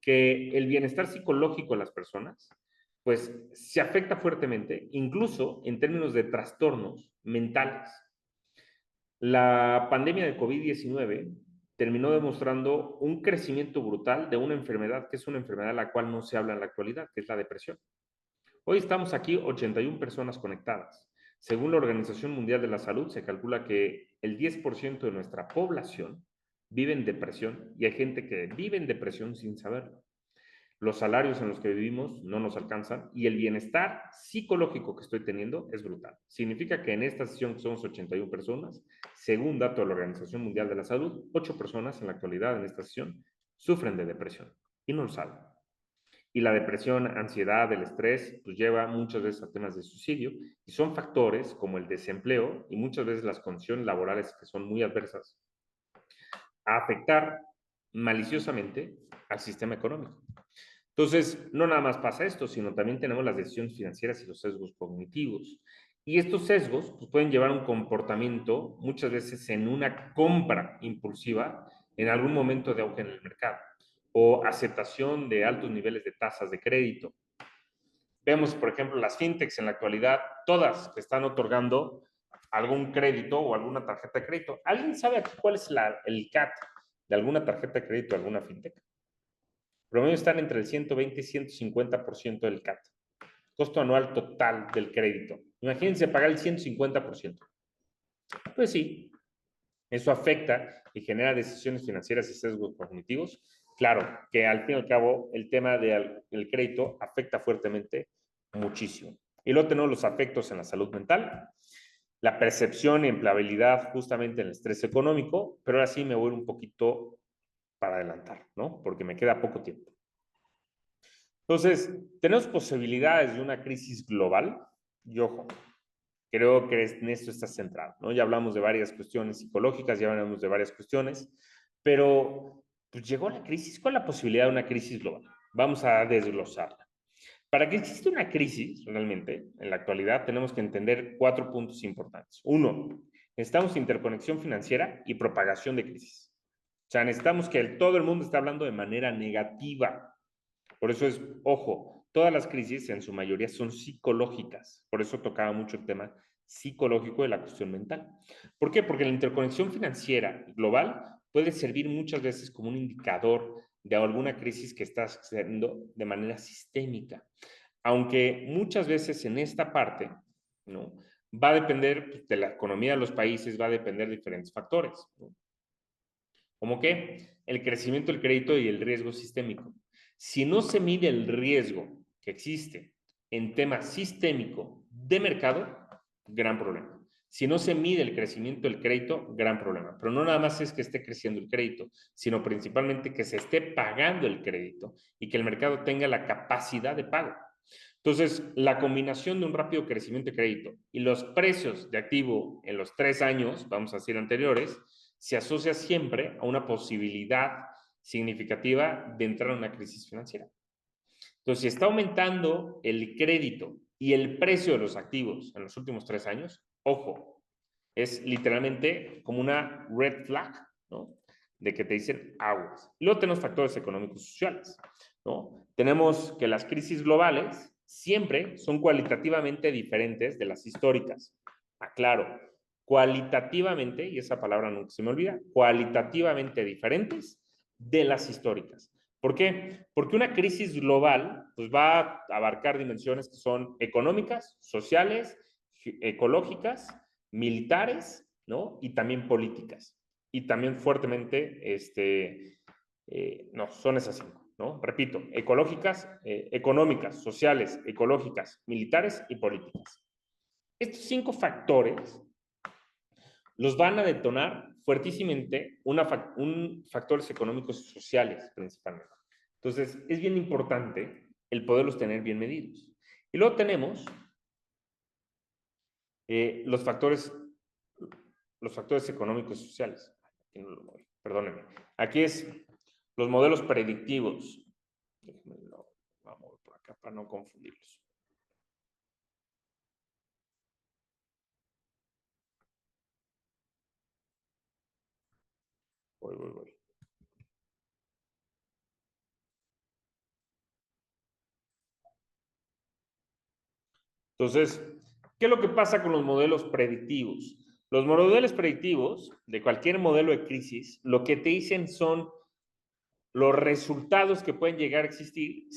que el bienestar psicológico de las personas pues se afecta fuertemente, incluso en términos de trastornos mentales. La pandemia de COVID-19 terminó demostrando un crecimiento brutal de una enfermedad que es una enfermedad de la cual no se habla en la actualidad, que es la depresión. Hoy estamos aquí 81 personas conectadas. Según la Organización Mundial de la Salud, se calcula que el 10% de nuestra población vive en depresión y hay gente que vive en depresión sin saberlo. Los salarios en los que vivimos no nos alcanzan y el bienestar psicológico que estoy teniendo es brutal. Significa que en esta sesión que somos 81 personas, según dato de la Organización Mundial de la Salud, 8 personas en la actualidad en esta sesión sufren de depresión y no lo saben. Y la depresión, ansiedad, el estrés, pues lleva muchas veces a temas de suicidio y son factores como el desempleo y muchas veces las condiciones laborales que son muy adversas a afectar maliciosamente al sistema económico. Entonces, no nada más pasa esto, sino también tenemos las decisiones financieras y los sesgos cognitivos. Y estos sesgos pues, pueden llevar a un comportamiento, muchas veces en una compra impulsiva, en algún momento de auge en el mercado, o aceptación de altos niveles de tasas de crédito. Vemos, por ejemplo, las fintechs en la actualidad, todas que están otorgando algún crédito o alguna tarjeta de crédito. ¿Alguien sabe aquí cuál es el CAT de alguna tarjeta de crédito de alguna fintech? Promedio están entre el 120 y 150% del CAT. Costo anual total del crédito. Imagínense pagar el 150%. Pues sí, eso afecta y genera decisiones financieras y sesgos cognitivos. Claro que al fin y al cabo el tema del crédito afecta fuertemente muchísimo. Y luego tenemos los afectos en la salud mental, la percepción y empleabilidad justamente en el estrés económico, pero ahora sí me voy un poquito para adelantar, ¿no? Porque me queda poco tiempo. Entonces, tenemos posibilidades de una crisis global y ojo, creo que en esto está centrado, ¿no? Ya hablamos de varias cuestiones psicológicas, ya hablamos de varias cuestiones, pero pues llegó la crisis. ¿Cuál es la posibilidad de una crisis global? Vamos a desglosarla. Para que exista una crisis, realmente, en la actualidad, tenemos que entender 4 puntos importantes. Uno, necesitamos interconexión financiera y propagación de crisis. O sea, necesitamos que todo el mundo esté hablando de manera negativa. Por eso es, ojo, todas las crisis en su mayoría son psicológicas. Por eso tocaba mucho el tema psicológico de la cuestión mental. ¿Por qué? Porque la interconexión financiera global puede servir muchas veces como un indicador de alguna crisis que está sucediendo de manera sistémica. Aunque muchas veces en esta parte, ¿no?, va a depender pues, de la economía de los países, va a depender de diferentes factores, ¿no? ¿Cómo qué? El crecimiento del crédito y el riesgo sistémico. Si no se mide el riesgo que existe en tema sistémico de mercado, gran problema. Si no se mide el crecimiento del crédito, gran problema. Pero no nada más es que esté creciendo el crédito, sino principalmente que se esté pagando el crédito y que el mercado tenga la capacidad de pago. Entonces, la combinación de un rápido crecimiento de crédito y los precios de activo en los 3 años, vamos a decir anteriores, se asocia siempre a una posibilidad significativa de entrar en una crisis financiera. Entonces, si está aumentando el crédito y el precio de los activos en los últimos 3 años, ojo, es literalmente como una red flag, ¿no?, de que te dicen aguas. Luego tenemos factores económicos y sociales, ¿no? Tenemos que las crisis globales siempre son cualitativamente diferentes de las históricas. Aclaro, cualitativamente, y esa palabra nunca se me olvida, cualitativamente diferentes de las históricas. ¿Por qué? Porque una crisis global pues, va a abarcar dimensiones que son económicas, sociales, ecológicas, militares, ¿no?, y también políticas. Y también fuertemente, no, son esas 5, ¿no? Repito, ecológicas, económicas, sociales, ecológicas, militares y políticas. Estos 5 factores los van a detonar fuertísimamente factores económicos y sociales principalmente. Entonces, es bien importante el poderlos tener bien medidos. Y luego tenemos los factores económicos y sociales. Aquí no lo muevo, perdónenme. Aquí es los modelos predictivos. Déjenme lo vamos por acá para no confundirlos. Voy. Entonces, ¿qué es lo que pasa con los modelos predictivos? Los modelos predictivos de cualquier modelo de crisis, lo que te dicen son los resultados que pueden llegar a existir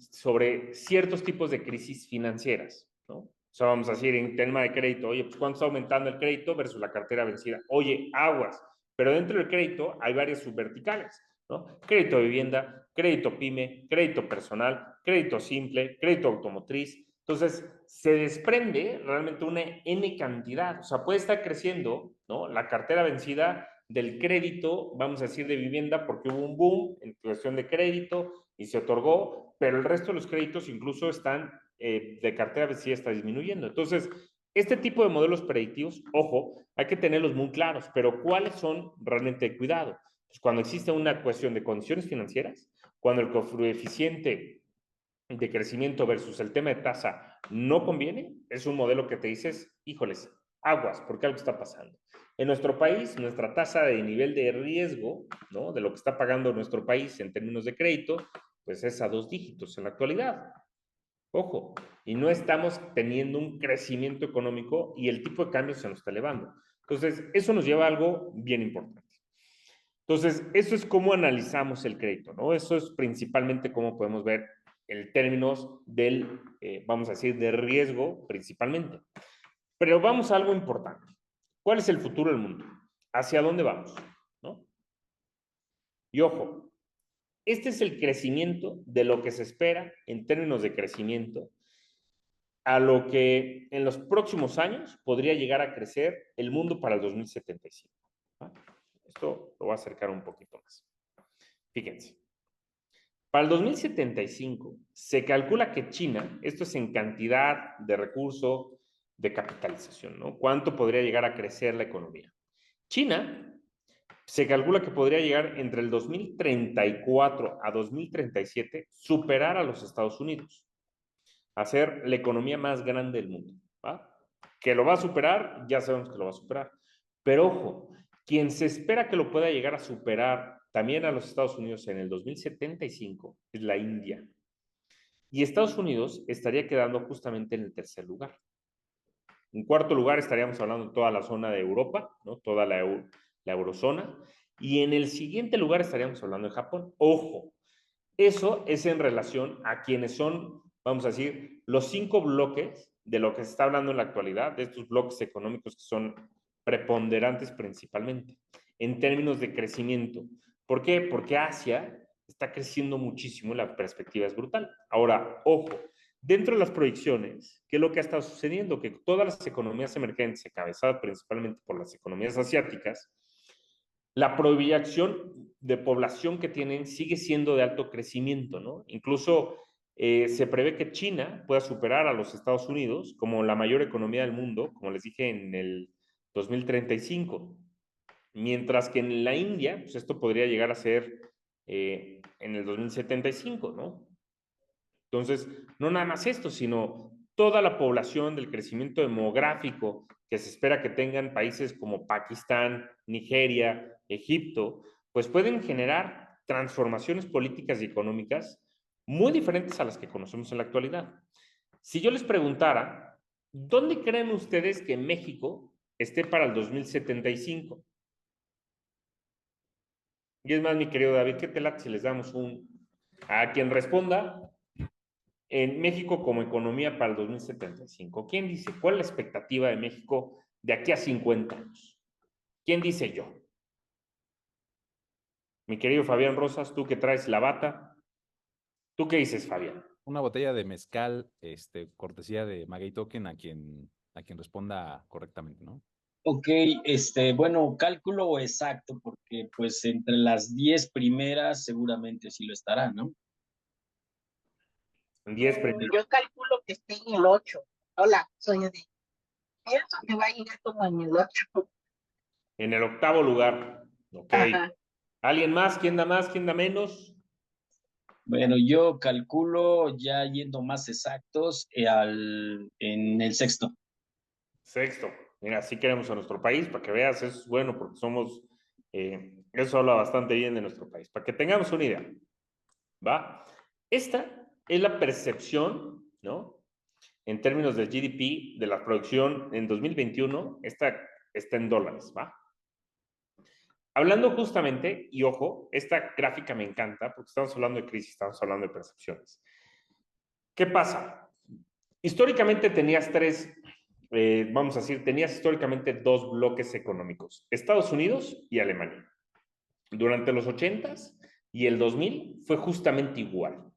sobre ciertos tipos de crisis financieras, ¿no? O sea, vamos a decir en tema de crédito, oye, pues ¿cuánto está aumentando el crédito versus la cartera vencida? Oye, aguas, pero dentro del crédito hay varias subverticales, ¿no? Crédito de vivienda, crédito pyme, crédito personal, crédito simple, crédito automotriz. Entonces, se desprende realmente una N cantidad, o sea, puede estar creciendo, ¿no?, la cartera vencida del crédito, vamos a decir, de vivienda, porque hubo un boom en cuestión de crédito y se otorgó, pero el resto de los créditos incluso están de cartera vencida está disminuyendo. Entonces, este tipo de modelos predictivos, ojo, hay que tenerlos muy claros, pero ¿cuáles son realmente de cuidado? Pues cuando existe una cuestión de condiciones financieras, cuando el coeficiente de crecimiento versus el tema de tasa no conviene, es un modelo que te dices, híjoles, aguas, porque algo está pasando. En nuestro país, nuestra tasa de nivel de riesgo, ¿no?, de lo que está pagando nuestro país en términos de crédito, pues es a 2 dígitos en la actualidad. Ojo, y no estamos teniendo un crecimiento económico y el tipo de cambio se nos está elevando. Entonces, eso nos lleva a algo bien importante. Entonces, eso es cómo analizamos el crédito, ¿no? Eso es principalmente cómo podemos ver en términos del, vamos a decir, de riesgo principalmente. Pero vamos a algo importante. ¿Cuál es el futuro del mundo? ¿Hacia dónde vamos? ¿No? Y ojo, este es el crecimiento de lo que se espera en términos de crecimiento a lo que en los próximos años podría llegar a crecer el mundo para el 2075. ¿Va? Esto lo voy a acercar un poquito más. Fíjense. Para el 2075 se calcula que China, esto es en cantidad de recurso de capitalización, ¿no? ¿Cuánto podría llegar a crecer la economía? China se calcula que podría llegar entre el 2034 a 2037 superar a los Estados Unidos. a ser la economía más grande del mundo, ¿va? Que lo va a superar, ya sabemos que lo va a superar. Pero ojo, quien se espera que lo pueda llegar a superar también a los Estados Unidos en el 2075 es la India. Y Estados Unidos estaría quedando justamente en el tercer lugar. En cuarto lugar estaríamos hablando de toda la zona de Europa, ¿no? Toda la eurozona. Y en el siguiente lugar estaríamos hablando de Japón. Ojo, eso es en relación a quienes son, vamos a decir, los 5 bloques de lo que se está hablando en la actualidad, de estos bloques económicos que son preponderantes principalmente, en términos de crecimiento. ¿Por qué? Porque Asia está creciendo muchísimo y la perspectiva es brutal. Ahora, ojo, dentro de las proyecciones, ¿qué es lo que ha estado sucediendo? Que todas las economías emergentes, encabezadas principalmente por las economías asiáticas, la proyección de población que tienen sigue siendo de alto crecimiento, ¿no? Incluso se prevé que China pueda superar a los Estados Unidos como la mayor economía del mundo, como les dije, en el 2035. Mientras que en la India, pues esto podría llegar a ser en el 2075, ¿no? Entonces, no nada más esto, sino toda la población del crecimiento demográfico que se espera que tengan países como Pakistán, Nigeria, Egipto, pues pueden generar transformaciones políticas y económicas muy diferentes a las que conocemos en la actualidad. Si yo les preguntara, ¿dónde creen ustedes que México esté para el 2075? Y es más, mi querido David, ¿qué te late si les damos a quien responda en México como economía para el 2075? ¿Quién dice? ¿Cuál es la expectativa de México de aquí a 50 años? ¿Quién dice yo? Mi querido Fabián Rosas, tú que traes la bata, ¿tú qué dices, Fabián? Una botella de mezcal, cortesía de Maguey Token a quien responda correctamente, ¿no? Ok, bueno, cálculo exacto, porque pues entre las 10 primeras seguramente sí lo estará, ¿no? 10 primeros. Yo calculo que esté en el 8. Hola, soy Edith. Pienso que va a ir como en el 8. En el octavo lugar. Ok. Ajá. ¿Alguien más? ¿Quién da más? ¿Quién da menos? Bueno, yo calculo ya yendo más exactos en el sexto. Sexto. Mira, así queremos a nuestro país, para que veas, eso es bueno porque eso habla bastante bien de nuestro país, para que tengamos una idea. ¿Va? Esta es la percepción, ¿no? En términos del GDP, de la producción en 2021, esta está en dólares, ¿va? Hablando justamente, y ojo, esta gráfica me encanta porque estamos hablando de crisis, estamos hablando de percepciones. ¿Qué pasa? Históricamente tenías vamos a decir, tenías históricamente 2 bloques económicos, Estados Unidos y Alemania. Durante los 80s y el 2000 fue justamente igual.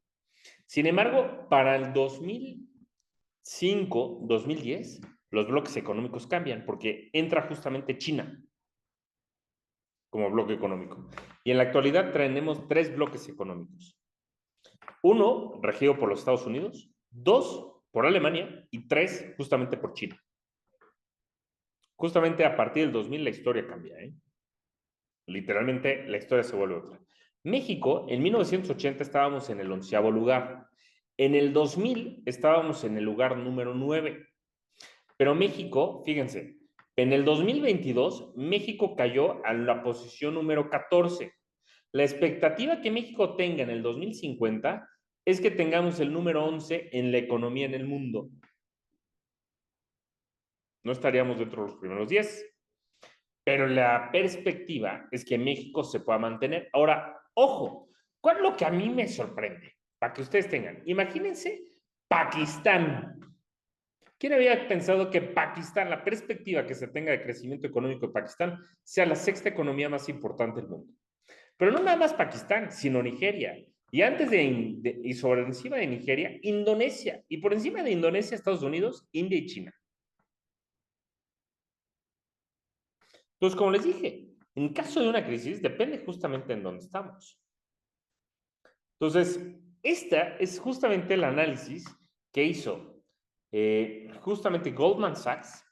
Sin embargo, para el 2005, 2010, los bloques económicos cambian porque entra justamente China como bloque económico. Y en la actualidad tenemos 3 bloques económicos. 1, regido por los Estados Unidos, 2, por Alemania y 3, justamente por China. Justamente a partir del 2000 la historia cambia, ¿eh? Literalmente la historia se vuelve otra. México, en 1980 estábamos en el 11º lugar. En el 2000 estábamos en el lugar número 9. Pero México, fíjense, en el 2022 México cayó a la posición número 14. La expectativa que México tenga en el 2050 es que tengamos el número 11 en la economía en el mundo. No estaríamos dentro de los primeros 10. Pero la perspectiva es que México se pueda mantener. Ahora, ojo, ¿cuál es lo que a mí me sorprende? Para que ustedes tengan. Imagínense Pakistán. ¿Quién había pensado que Pakistán, la perspectiva que se tenga de crecimiento económico de Pakistán, sea la 6ª economía más importante del mundo? Pero no nada más Pakistán, sino Nigeria. Y antes y sobre encima de Nigeria, Indonesia. Y por encima de Indonesia, Estados Unidos, India y China. Entonces, como les dije, en caso de una crisis, depende justamente en dónde estamos. Entonces, esta es justamente el análisis que hizo justamente Goldman Sachs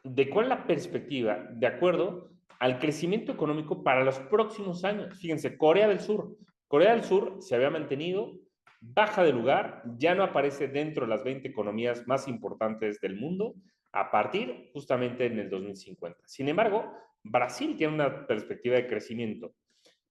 de cuál es la perspectiva de acuerdo al crecimiento económico para los próximos años. Fíjense, Corea del Sur. Corea del Sur se había mantenido baja de lugar, ya no aparece dentro de las 20 economías más importantes del mundo a partir justamente en el 2050. Sin embargo, Brasil tiene una perspectiva de crecimiento.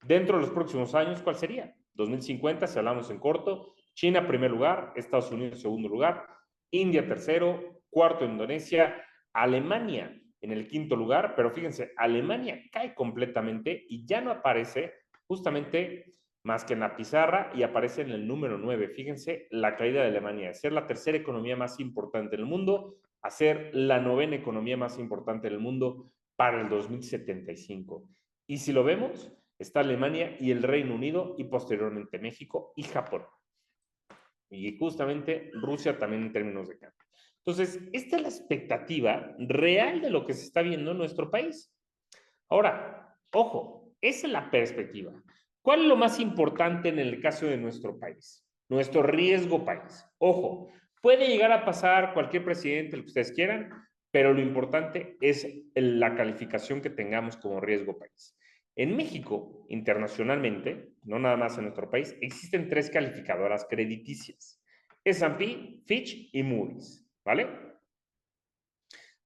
Dentro de los próximos años, ¿cuál sería? 2050, si hablamos en corto, China primer lugar, Estados Unidos segundo lugar, India tercero, cuarto Indonesia, Alemania en el quinto lugar, pero fíjense, Alemania cae completamente y ya no aparece justamente más que en la pizarra y aparece en el número 9. Fíjense la caída de Alemania, de ser la tercera economía más importante del mundo a ser la novena economía más importante del mundo para el 2075. Y si lo vemos, está Alemania y el Reino Unido y posteriormente México y Japón. Y justamente Rusia también en términos de cambio. Entonces, esta es la expectativa real de lo que se está viendo en nuestro país. Ahora, ojo, esa es la perspectiva. ¿Cuál es lo más importante en el caso de nuestro país? Nuestro riesgo país. Ojo, puede llegar a pasar cualquier presidente, lo que ustedes quieran, pero lo importante es la calificación que tengamos como riesgo país. En México, internacionalmente, no nada más en nuestro país, existen 3 calificadoras crediticias: S&P, Fitch y Moody's, ¿vale?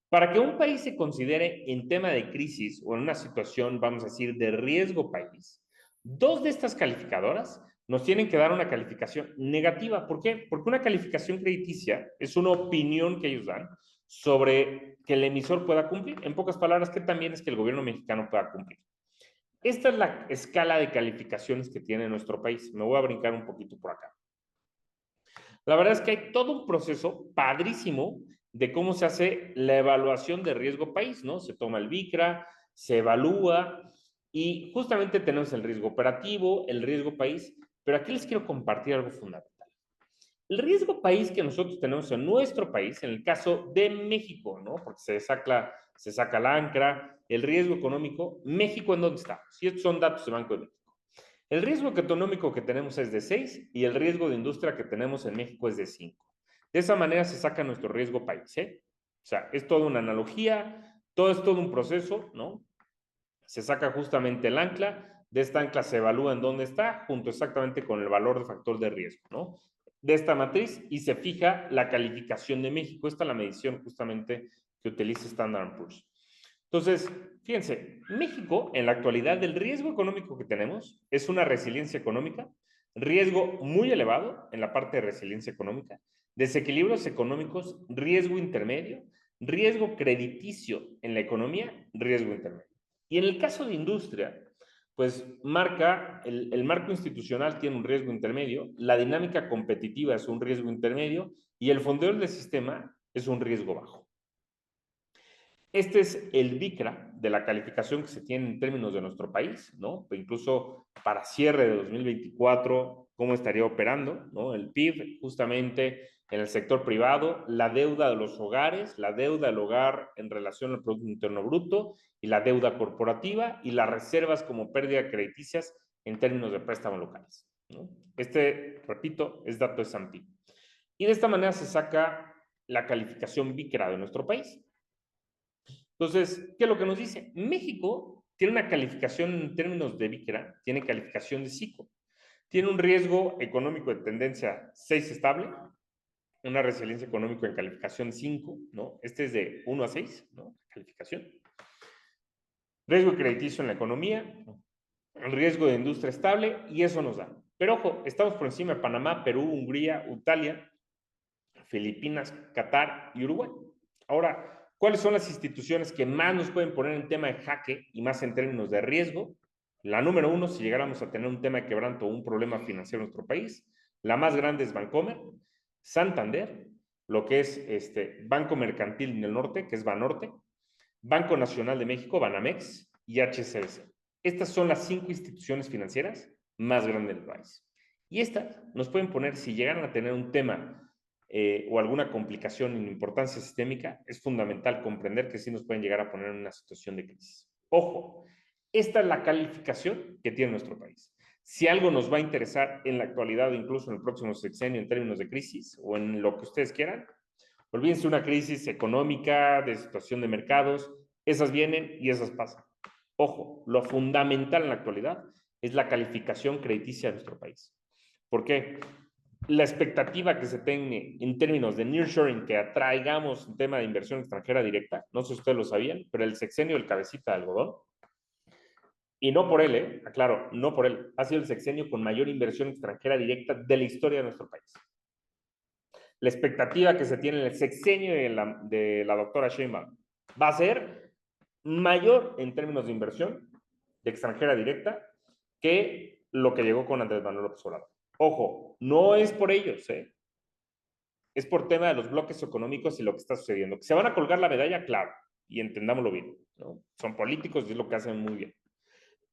Para que un país se considere en tema de crisis o en una situación, vamos a decir, de riesgo país, 2 de estas calificadoras nos tienen que dar una calificación negativa. ¿Por qué? Porque una calificación crediticia es una opinión que ellos dan sobre que el emisor pueda cumplir. En pocas palabras, que también es que el gobierno mexicano pueda cumplir. Esta es la escala de calificaciones que tiene nuestro país. Me voy a brincar un poquito por acá. La verdad es que hay todo un proceso padrísimo de cómo se hace la evaluación de riesgo país, ¿no? Se toma el BICRA, se evalúa y justamente tenemos el riesgo operativo, el riesgo país, pero aquí les quiero compartir algo fundamental. El riesgo país que nosotros tenemos en nuestro país, en el caso de México, ¿no? Porque se saca la ANCRA, el riesgo económico, ¿México en dónde está? Si estos son datos de Banco de México. El riesgo económico que tenemos es de 6 y el riesgo de industria que tenemos en México es de 5. De esa manera se saca nuestro riesgo país, ¿eh? O sea, es toda una analogía, es todo un proceso, ¿no? Se saca justamente el ancla, de esta ancla se evalúa en dónde está, junto exactamente con el valor de factor de riesgo, ¿no? De esta matriz y se fija la calificación de México. Esta es la medición justamente que utiliza Standard & Poor's. Entonces, fíjense, México en la actualidad el riesgo económico que tenemos es una resiliencia económica, riesgo muy elevado en la parte de resiliencia económica, desequilibrios económicos, riesgo intermedio, riesgo crediticio en la economía, riesgo intermedio. Y en el caso de industria, pues el marco institucional tiene un riesgo intermedio, la dinámica competitiva es un riesgo intermedio y el fondeo del sistema es un riesgo bajo. Este es el BICRA de la calificación que se tiene en términos de nuestro país, ¿no? Incluso para cierre de 2024, cómo estaría operando, ¿no? El PIB justamente en el sector privado, la deuda de los hogares, la deuda del hogar en relación al Producto Interno Bruto y la deuda corporativa y las reservas como pérdida crediticias en términos de préstamos locales, ¿no? Repito, es dato de S&P. Y de esta manera se saca la calificación BICRA de nuestro país. Entonces, ¿qué es lo que nos dice? México tiene una calificación en términos de BICRA, tiene calificación de SICO, tiene un riesgo económico de tendencia 6 estable, una resiliencia económica en calificación 5, ¿no? Este es de 1 a 6, ¿no? Calificación. Riesgo crediticio en la economía, el riesgo de industria estable, y eso nos da. Pero ojo, estamos por encima de Panamá, Perú, Hungría, Italia, Filipinas, Qatar y Uruguay. Ahora, ¿cuáles son las instituciones que más nos pueden poner en tema de jaque y más en términos de riesgo? La número 1, si llegáramos a tener un tema de quebranto o un problema financiero en nuestro país, la más grande es Bancomer, Santander, lo que es Banco Mercantil en el norte, que es Banorte, Banco Nacional de México, Banamex y HSBC. Estas son las 5 instituciones financieras más grandes del país. Y estas nos pueden poner, si llegaran a tener un tema o alguna complicación en importancia sistémica, es fundamental comprender que sí nos pueden llegar a poner en una situación de crisis. Ojo, esta es la calificación que tiene nuestro país. Si algo nos va a interesar en la actualidad, incluso en el próximo sexenio, en términos de crisis o en lo que ustedes quieran, olvídense una crisis económica, de situación de mercados, esas vienen y esas pasan. Ojo, lo fundamental en la actualidad es la calificación crediticia de nuestro país. ¿Por qué? la expectativa que se tiene en términos de nearshoring, que atraigamos un tema de inversión extranjera directa, no sé si ustedes lo sabían, pero el sexenio del cabecita de algodón, y no por él, aclaro, no por él, ha sido el sexenio con mayor inversión extranjera directa de la historia de nuestro país. La expectativa que se tiene en el sexenio de la doctora Sheinbaum va a ser mayor en términos de inversión de extranjera directa que lo que llegó con Andrés Manuel López Obrador. Ojo, no es por ellos, es por tema de los bloques económicos y lo que está sucediendo. Que se van a colgar la medalla, claro, y entendámoslo bien, ¿no? Son políticos y es lo que hacen muy bien,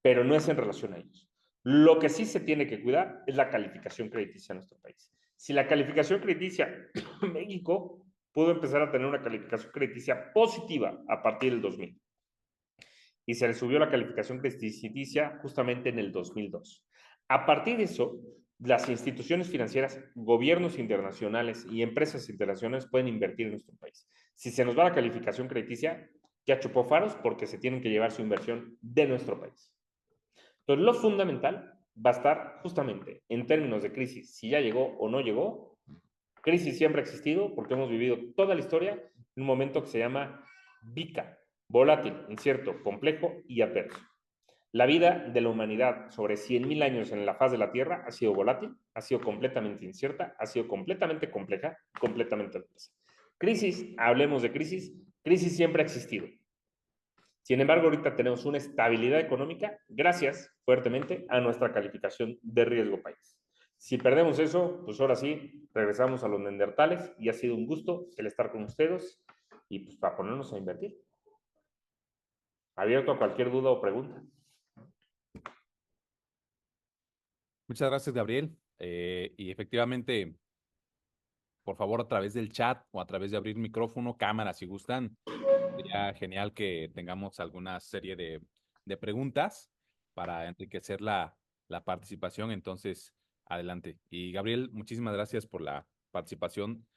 pero no es en relación a ellos. Lo que sí se tiene que cuidar es la calificación crediticia en nuestro país. Si la calificación crediticia, México pudo empezar a tener una calificación crediticia positiva a partir del 2000. Y se le subió la calificación crediticia justamente en el 2002. A partir de eso, las instituciones financieras, gobiernos internacionales y empresas internacionales pueden invertir en nuestro país. Si se nos va la calificación crediticia, ya chupó faros porque se tienen que llevar su inversión de nuestro país. Entonces, lo fundamental va a estar justamente en términos de crisis, si ya llegó o no llegó. Crisis siempre ha existido porque hemos vivido toda la historia en un momento que se llama VICA, volátil, incierto, complejo y adverso. La vida de la humanidad sobre 100.000 años en la faz de la Tierra ha sido volátil, ha sido completamente incierta, ha sido completamente compleja, completamente adversa. Crisis, hablemos de crisis, crisis siempre ha existido. Sin embargo, ahorita tenemos una estabilidad económica gracias fuertemente a nuestra calificación de riesgo país. Si perdemos eso, pues ahora sí, regresamos a los neandertales y ha sido un gusto el estar con ustedes y pues para ponernos a invertir. Abierto a cualquier duda o pregunta. Muchas gracias, Gabriel. Y efectivamente, por favor, a través del chat o a través de abrir micrófono, cámara, si gustan, sería genial que tengamos alguna serie de preguntas para enriquecer la participación. Entonces, adelante. Y Gabriel, muchísimas gracias por la participación,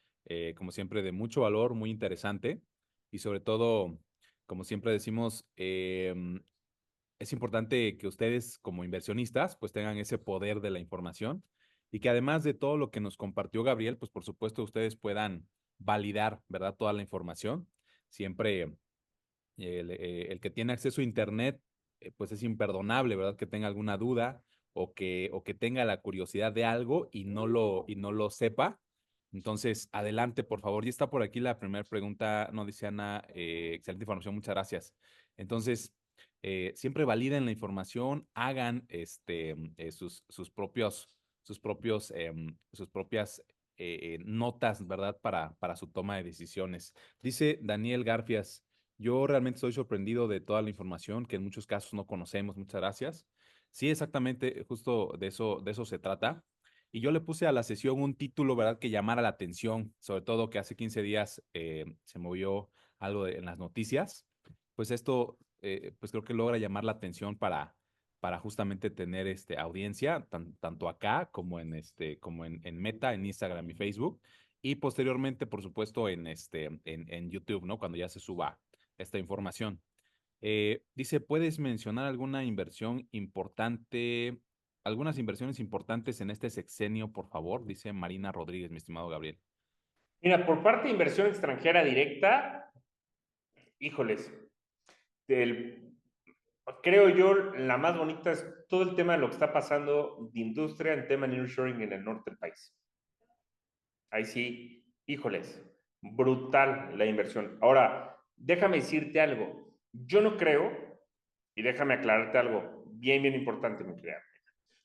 como siempre, de mucho valor, muy interesante. Y sobre todo, como siempre decimos, es importante que ustedes como inversionistas pues tengan ese poder de la información y que además de todo lo que nos compartió Gabriel, pues por supuesto ustedes puedan validar, ¿verdad? Toda la información. Siempre el que tiene acceso a Internet, pues es imperdonable, ¿verdad? Que tenga alguna duda o que tenga la curiosidad de algo y y no lo sepa. Entonces, adelante, por favor. Ya está por aquí la primera pregunta, no dice Ana, excelente información, muchas gracias. Entonces, siempre validen la información, hagan sus propias notas, ¿verdad? Para su toma de decisiones. Dice Daniel Garfias, yo realmente estoy sorprendido de toda la información que en muchos casos no conocemos. Muchas gracias. Sí, exactamente, justo de eso se trata. Y yo le puse a la sesión un título, ¿verdad?, que llamara la atención, sobre todo que hace 15 días se movió algo en las noticias. Pues esto, pues creo que logra llamar la atención para justamente tener audiencia, tanto acá como como en Meta, en Instagram y Facebook. Y posteriormente, por supuesto, en YouTube, ¿no? Cuando ya se suba esta información. Dice, ¿puedes mencionar alguna inversión importante, algunas inversiones importantes en este sexenio, por favor? Dice Marina Rodríguez, mi estimado Gabriel. Mira, por parte de inversión extranjera directa, híjoles, creo yo la más bonita es todo el tema de lo que está pasando de industria en tema de nearshoring en el norte del país. Ahí sí, híjoles, brutal la inversión. Ahora, déjame decirte algo. Yo no creo, y déjame aclararte algo bien, bien importante, mi querida.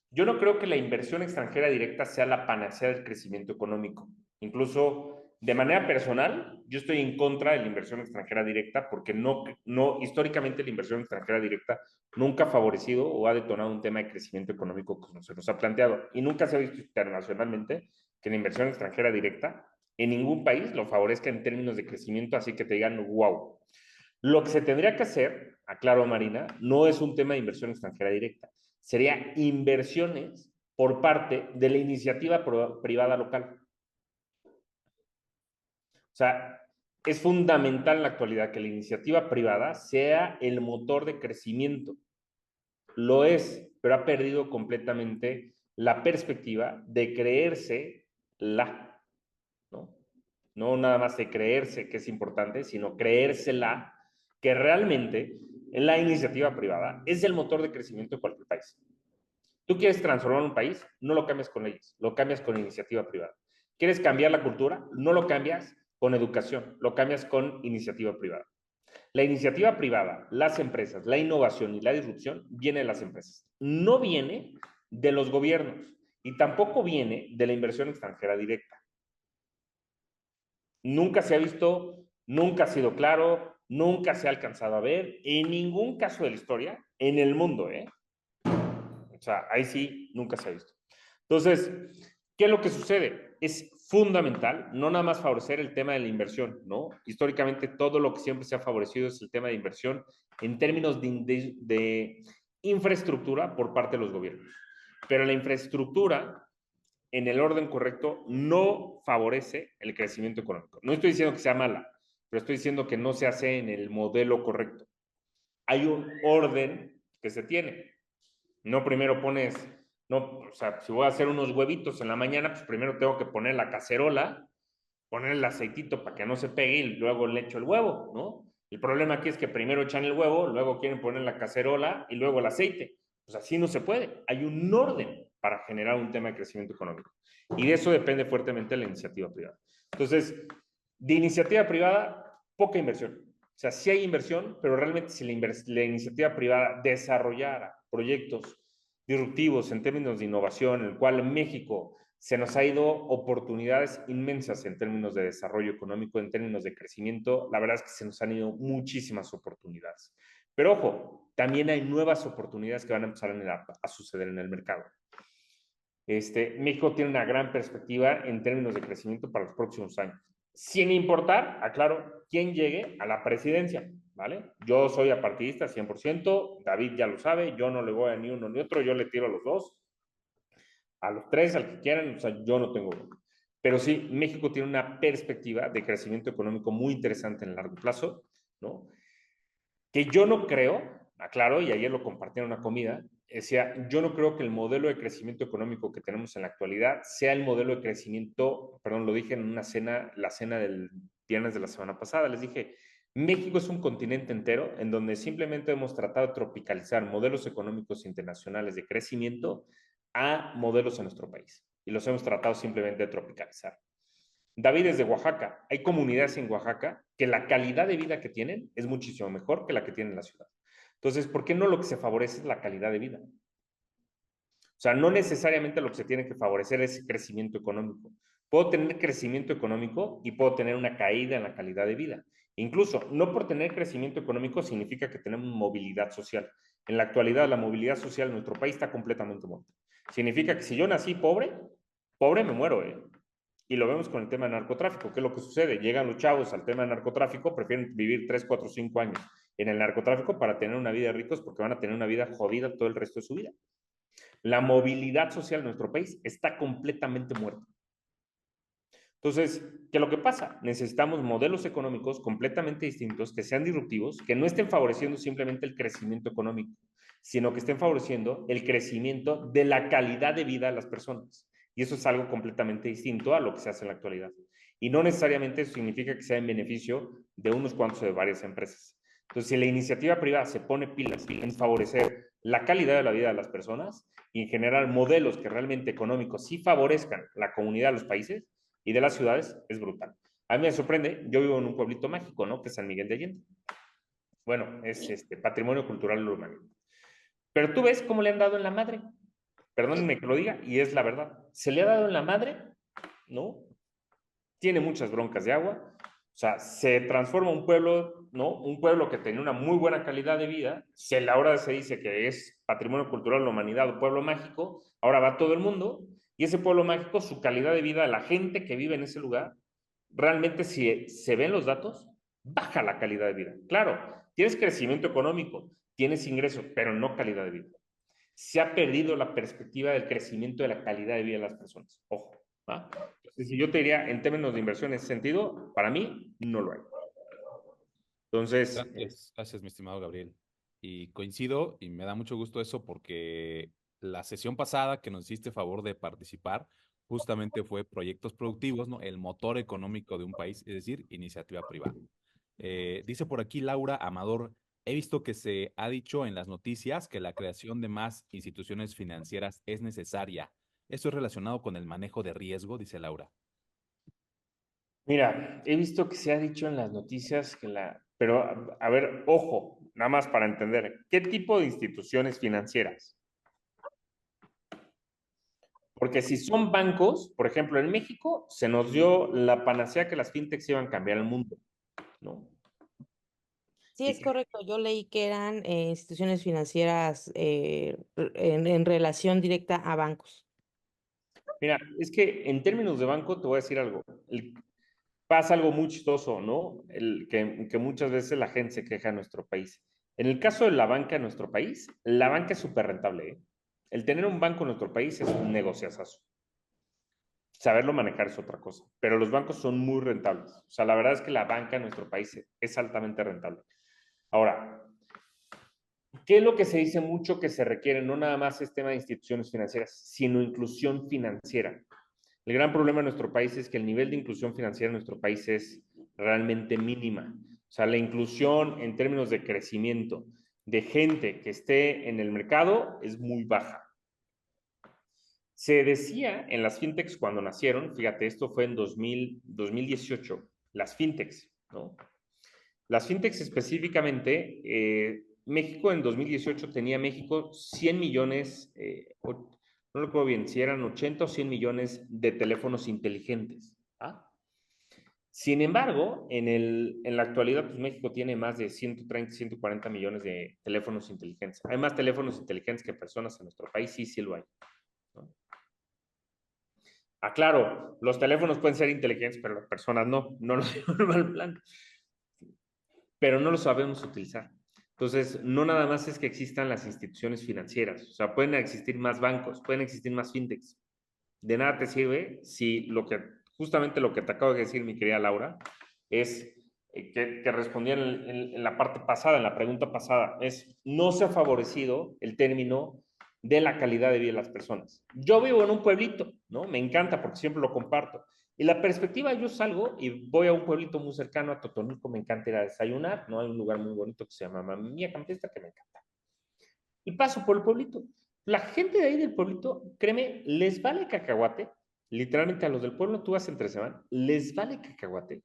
Yo no creo que la inversión extranjera directa sea la panacea del crecimiento económico. Incluso de manera personal, yo estoy en contra de la inversión extranjera directa porque históricamente la inversión extranjera directa nunca ha favorecido o ha detonado un tema de crecimiento económico como se nos ha planteado. Y nunca se ha visto internacionalmente que la inversión extranjera directa en ningún país lo favorezca en términos de crecimiento, así que te digan, wow. Lo que se tendría que hacer, aclaro Marina, no es un tema de inversión extranjera directa, sería inversiones por parte de la iniciativa privada local. O sea, es fundamental en la actualidad que la iniciativa privada sea el motor de crecimiento. Lo es, pero ha perdido completamente la perspectiva de creerse ¿no? No nada más de creerse que es importante, sino creérsela que realmente la iniciativa privada es el motor de crecimiento de cualquier país. Tú quieres transformar un país, no lo cambias con leyes, lo cambias con iniciativa privada. ¿Quieres cambiar la cultura? No lo cambias con educación, lo cambias con iniciativa privada. La iniciativa privada, las empresas, la innovación y la disrupción viene de las empresas. No viene de los gobiernos y tampoco viene de la inversión extranjera directa. Nunca se ha visto, nunca ha sido claro, nunca se ha alcanzado a ver en ningún caso de la historia en el mundo, ¿eh? O sea, ahí sí, nunca se ha visto. Entonces, ¿qué es lo que sucede? Es fundamental no nada más favorecer el tema de la inversión, ¿no? Históricamente todo lo que siempre se ha favorecido es el tema de inversión en términos de infraestructura por parte de los gobiernos. Pero la infraestructura en el orden correcto no favorece el crecimiento económico. No estoy diciendo que sea mala, pero estoy diciendo que no se hace en el modelo correcto. Hay un orden que se tiene. No primero pones, no, o sea, si voy a hacer unos huevitos en la mañana, pues primero tengo que poner la cacerola, poner el aceitito para que no se pegue y luego le echo el huevo, ¿no? El problema aquí es que primero echan el huevo, luego quieren poner la cacerola y luego el aceite. Pues así no se puede. Hay un orden para generar un tema de crecimiento económico. Y de eso depende fuertemente la iniciativa privada. Entonces, de iniciativa privada, poca inversión. O sea, sí hay inversión, pero realmente si la iniciativa privada desarrollara proyectos disruptivos en términos de innovación, en el cual México se nos ha ido oportunidades inmensas en términos de desarrollo económico, en términos de crecimiento, la verdad es que se nos han ido muchísimas oportunidades. Pero ojo, también hay nuevas oportunidades que van a empezar a suceder en el mercado. México tiene una gran perspectiva en términos de crecimiento para los próximos años, sin importar, aclaro, quién llegue a la presidencia, ¿vale? Yo soy apartidista 100%, David ya lo sabe, yo no le voy a ni uno ni otro, yo le tiro a los dos, a los tres, al que quieran, o sea, yo no tengo uno. Pero sí, México tiene una perspectiva de crecimiento económico muy interesante en el largo plazo, ¿no? Que yo no creo, aclaro, y ayer lo compartí en una comida, decía, yo no creo que el modelo de crecimiento económico que tenemos en la actualidad sea el modelo de crecimiento, perdón, lo dije en una cena, la cena del viernes de la semana pasada, les dije, México es un continente entero en donde simplemente hemos tratado de tropicalizar modelos económicos internacionales de crecimiento a modelos en nuestro país. Y los hemos tratado simplemente de tropicalizar. David es de Oaxaca. Hay comunidades en Oaxaca que la calidad de vida que tienen es muchísimo mejor que la que tiene la ciudad. Entonces, ¿por qué no lo que se favorece es la calidad de vida? O sea, no necesariamente lo que se tiene que favorecer es crecimiento económico. Puedo tener crecimiento económico y puedo tener una caída en la calidad de vida. Incluso, no por tener crecimiento económico significa que tenemos movilidad social. En la actualidad, la movilidad social en nuestro país está completamente muerta. Significa que si yo nací pobre, pobre me muero, ¿eh? Y lo vemos con el tema de narcotráfico. ¿Qué es lo que sucede? Llegan los chavos al tema de narcotráfico, prefieren vivir 3, 4, 5 años en el narcotráfico para tener una vida de ricos porque van a tener una vida jodida todo el resto de su vida. La movilidad social en nuestro país está completamente muerta. Entonces, ¿qué es lo que pasa? Necesitamos modelos económicos completamente distintos, que sean disruptivos, que no estén favoreciendo simplemente el crecimiento económico, sino que estén favoreciendo el crecimiento de la calidad de vida de las personas. Y eso es algo completamente distinto a lo que se hace en la actualidad. Y no necesariamente eso significa que sea en beneficio de unos cuantos o de varias empresas. Entonces, si la iniciativa privada se pone pilas en favorecer la calidad de la vida de las personas y en generar modelos que realmente económicos sí favorezcan la comunidad de los países y de las ciudades, es brutal. A mí me sorprende, yo vivo en un pueblito mágico, ¿no? Que es San Miguel de Allende. Bueno, es patrimonio cultural urbano. Pero tú ves cómo le han dado en la madre. Perdónenme que lo diga, y es la verdad. Se le ha dado en la madre, ¿no? Tiene muchas broncas de agua. O sea, se transforma un pueblo, ¿no? Un pueblo que tenía una muy buena calidad de vida. Ahora se dice que es patrimonio cultural de la humanidad o pueblo mágico. Ahora va todo el mundo. Y ese pueblo mágico, su calidad de vida, la gente que vive en ese lugar, realmente si se ven los datos, baja la calidad de vida. Claro, tienes crecimiento económico, tienes ingresos, pero no calidad de vida. Se ha perdido la perspectiva del crecimiento de la calidad de vida de las personas. Ojo, ¿va? Entonces, si yo te diría, en términos de inversión en ese sentido, para mí no lo hay. Entonces, Gracias, mi estimado Gabriel. Y coincido y me da mucho gusto eso porque la sesión pasada que nos hiciste favor de participar justamente fue proyectos productivos, ¿no? El motor económico de un país, es decir, iniciativa privada. Dice por aquí Laura Amador, he visto que se ha dicho en las noticias que la creación de más instituciones financieras es necesaria. ¿Esto es relacionado con el manejo de riesgo? Dice Laura. Mira, he visto que se ha dicho en las noticias que pero a ver, ojo, nada más para entender, ¿qué tipo de instituciones financieras? Porque si son bancos, por ejemplo, en México se nos dio la panacea que las fintechs iban a cambiar el mundo, ¿no? Sí, Y es correcto. Yo leí que eran instituciones financieras en relación directa a bancos. mira, es que en términos de banco te voy a decir algo. Pasa algo muy chistoso, ¿no? Que muchas veces la gente se queja en nuestro país. En el caso de la banca en nuestro país, la banca es súper rentable, ¿eh? El tener un banco en nuestro país es un negociazazo. Saberlo manejar es otra cosa, pero los bancos son muy rentables. O sea, la verdad es que la banca en nuestro país es altamente rentable. Ahora, ¿qué es lo que se dice mucho que se requiere? No nada más es tema de instituciones financieras, sino inclusión financiera. El gran problema en nuestro país es que el nivel de inclusión financiera en nuestro país es realmente mínima. O sea, la inclusión en términos de crecimiento de gente que esté en el mercado es muy baja. Se decía en las fintechs cuando nacieron, fíjate, esto fue en 2018, las fintechs, ¿no? Las fintechs específicamente, México en 2018 tenía México 100 millones, no recuerdo bien si eran 80 o 100 millones de teléfonos inteligentes. ¿Ah? Sin embargo, en la actualidad, pues México tiene más de 130, 140 millones de teléfonos inteligentes. Hay más teléfonos inteligentes que personas en nuestro país, sí, sí lo hay, ¿no? Ah, claro, los teléfonos pueden ser inteligentes, pero las personas no lo digo en mal plan, pero no lo sabemos utilizar. Entonces, no nada más es que existan las instituciones financieras, o sea, pueden existir más bancos, pueden existir más fintechs. De nada te sirve si justamente lo que te acabo de decir, mi querida Laura, es que respondía en la parte pasada, en la pregunta pasada, es no se ha favorecido el término de la calidad de vida de las personas. Yo vivo en un pueblito, ¿no? Me encanta porque siempre lo comparto. Y la perspectiva, yo salgo y voy a un pueblito muy cercano a Totonilco, me encanta ir a desayunar, ¿no? Hay un lugar muy bonito que se llama Mamía Campestre que me encanta. Y paso por el pueblito. La gente de ahí del pueblito, créeme, les vale cacahuate. Literalmente a los del pueblo tú vas entre semana, les vale cacahuate.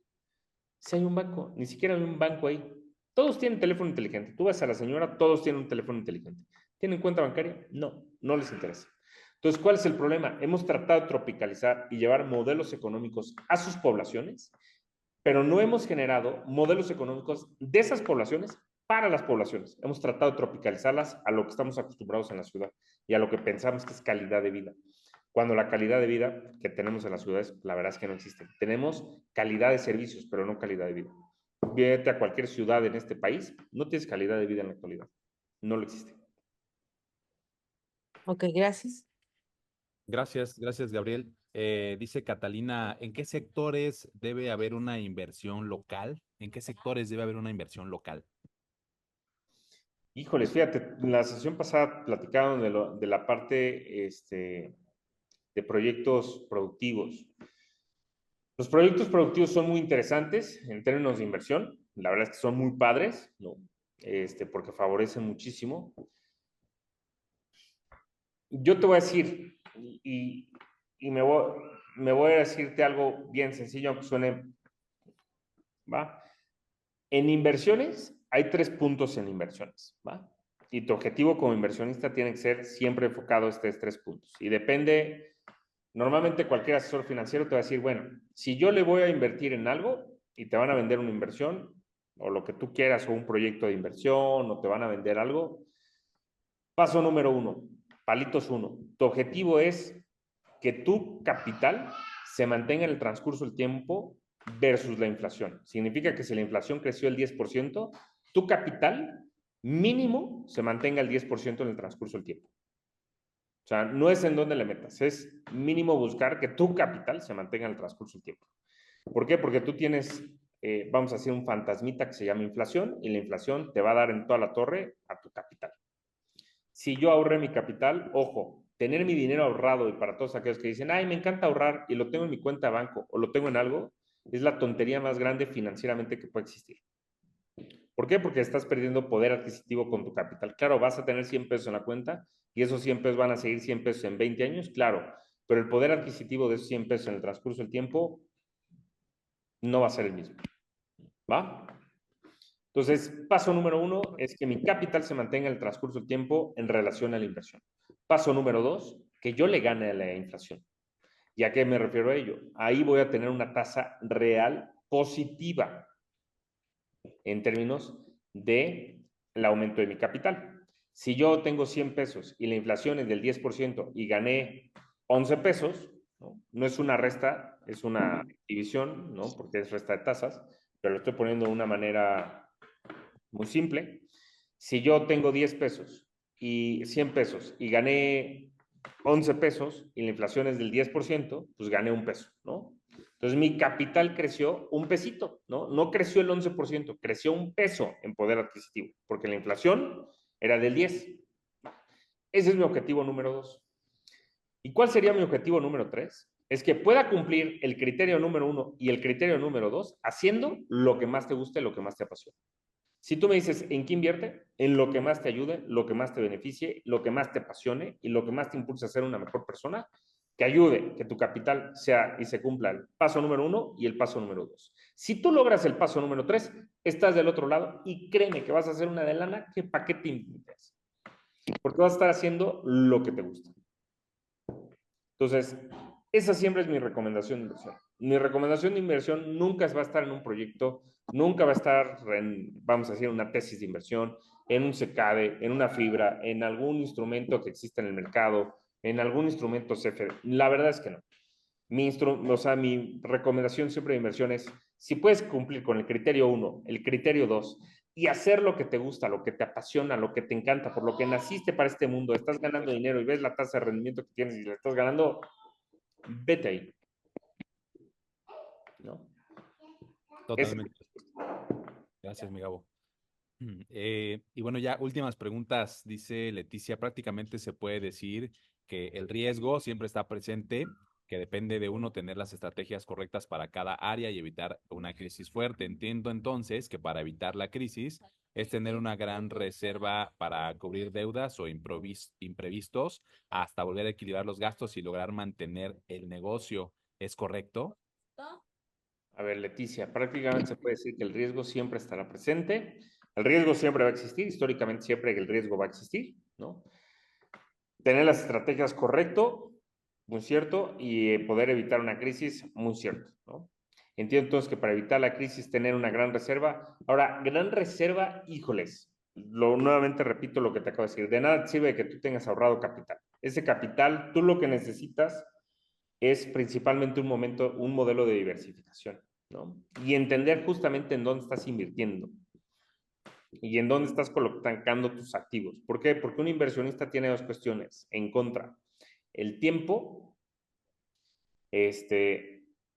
Si hay un banco, ni siquiera hay un banco ahí. Todos tienen teléfono inteligente. Tú vas a la señora, todos tienen un teléfono inteligente. ¿Tienen cuenta bancaria? No, no les interesa. Entonces, ¿cuál es el problema? Hemos tratado de tropicalizar y llevar modelos económicos a sus poblaciones, pero no hemos generado modelos económicos de esas poblaciones para las poblaciones. Hemos tratado de tropicalizarlas a lo que estamos acostumbrados en la ciudad y a lo que pensamos que es calidad de vida. Cuando la calidad de vida que tenemos en las ciudades, la verdad es que no existe. Tenemos calidad de servicios, pero no calidad de vida. Vete a cualquier ciudad en este país, no tienes calidad de vida en la actualidad. No lo existe. Ok, gracias. Gracias, Gabriel. Dice Catalina, ¿en qué sectores debe haber una inversión local? ¿En qué sectores debe haber una inversión local? Híjoles, fíjate, en la sesión pasada platicaron de la parte de proyectos productivos. Los proyectos productivos son muy interesantes en términos de inversión. La verdad es que son muy padres, ¿no? Porque favorecen muchísimo. Yo te voy a decir, y me voy a decirte algo bien sencillo, aunque suene, ¿va? En inversiones, hay 3 puntos en inversiones, ¿va? Y tu objetivo como inversionista tiene que ser siempre enfocado a estos 3 puntos. Y depende, normalmente cualquier asesor financiero te va a decir, bueno, si yo le voy a invertir en algo y te van a vender una inversión, o lo que tú quieras, o un proyecto de inversión, o te van a vender algo, paso número 1, palitos 1. Tu objetivo es que tu capital se mantenga en el transcurso del tiempo versus la inflación. Significa que si la inflación creció el 10%, tu capital mínimo se mantenga el 10% en el transcurso del tiempo. O sea, no es en dónde le metas, es mínimo buscar que tu capital se mantenga en el transcurso del tiempo. ¿Por qué? Porque tú tienes, vamos a hacer un fantasmita que se llama inflación, y la inflación te va a dar en toda la torre a tu capital. Si yo ahorré mi capital, ojo, tener mi dinero ahorrado, y para todos aquellos que dicen, ay, me encanta ahorrar y lo tengo en mi cuenta de banco o lo tengo en algo, es la tontería más grande financieramente que puede existir. ¿Por qué? Porque estás perdiendo poder adquisitivo con tu capital. Claro, vas a tener 100 pesos en la cuenta y esos 100 pesos van a seguir 100 pesos en 20 años, claro, pero el poder adquisitivo de esos 100 pesos en el transcurso del tiempo no va a ser el mismo. ¿Va? Entonces, paso número 1 es que mi capital se mantenga en el transcurso del tiempo en relación a la inversión. Paso número 2, que yo le gane a la inflación. ¿Y a qué me refiero a ello? Ahí voy a tener una tasa real positiva en términos de el aumento de mi capital. Si yo tengo 100 pesos y la inflación es del 10% y gané 11 pesos, no es una resta, es una división, ¿no? Porque es resta de tasas, pero lo estoy poniendo de una manera muy simple. Si yo tengo 10 pesos y 100 pesos y gané 11 pesos y la inflación es del 10%, pues gané un peso, ¿no? Entonces mi capital creció un pesito, ¿no? No creció el 11%, creció un peso en poder adquisitivo, porque la inflación era del 10. Ese es mi objetivo número 2. ¿Y cuál sería mi objetivo número 3? Es que pueda cumplir el criterio número 1 y el criterio número 2 haciendo lo que más te guste, lo que más te apasione. Si tú me dices, ¿en qué invierte? En lo que más te ayude, lo que más te beneficie, lo que más te apasione y lo que más te impulse a ser una mejor persona, que ayude que tu capital sea y se cumpla el paso número 1 y el paso número 2. Si tú logras el paso número 3, estás del otro lado y créeme que vas a hacer una de lana que para qué te invitas. Porque vas a estar haciendo lo que te gusta. Entonces, esa siempre es mi recomendación de inversión. Mi recomendación de inversión nunca va a estar en un proyecto, nunca va a estar en, vamos a decir, una tesis de inversión, en un SECADE, en una fibra, en algún instrumento que exista en el mercado, en algún instrumento CFD. La verdad es que no. Mi recomendación siempre de inversión es, si puedes cumplir con el criterio 1, el criterio 2, y hacer lo que te gusta, lo que te apasiona, lo que te encanta, por lo que naciste para este mundo, estás ganando dinero y ves la tasa de rendimiento que tienes y la estás ganando, vete ahí. ¿No? Totalmente. Gracias, mi Gabo. Y bueno, ya últimas preguntas, dice Leticia, prácticamente se puede decir que el riesgo siempre está presente, que depende de uno tener las estrategias correctas para cada área y evitar una crisis fuerte. Entiendo entonces que para evitar la crisis es tener una gran reserva para cubrir deudas o imprevistos hasta volver a equilibrar los gastos y lograr mantener el negocio. ¿Es correcto? A ver, Leticia, prácticamente se puede decir que el riesgo siempre estará presente. El riesgo siempre va a existir, históricamente siempre el riesgo va a existir, ¿no? Tener las estrategias correcto, muy cierto, y poder evitar una crisis, muy cierto, ¿no? Entiendo entonces que para evitar la crisis tener una gran reserva. Ahora, gran reserva, híjoles, nuevamente repito lo que te acabo de decir, de nada sirve que tú tengas ahorrado capital. Ese capital, tú lo que necesitas es principalmente un modelo de diversificación, ¿no? Y entender justamente en dónde estás invirtiendo y en dónde estás colocando tus activos. ¿Por qué? Porque un inversionista tiene dos cuestiones en contra. El tiempo,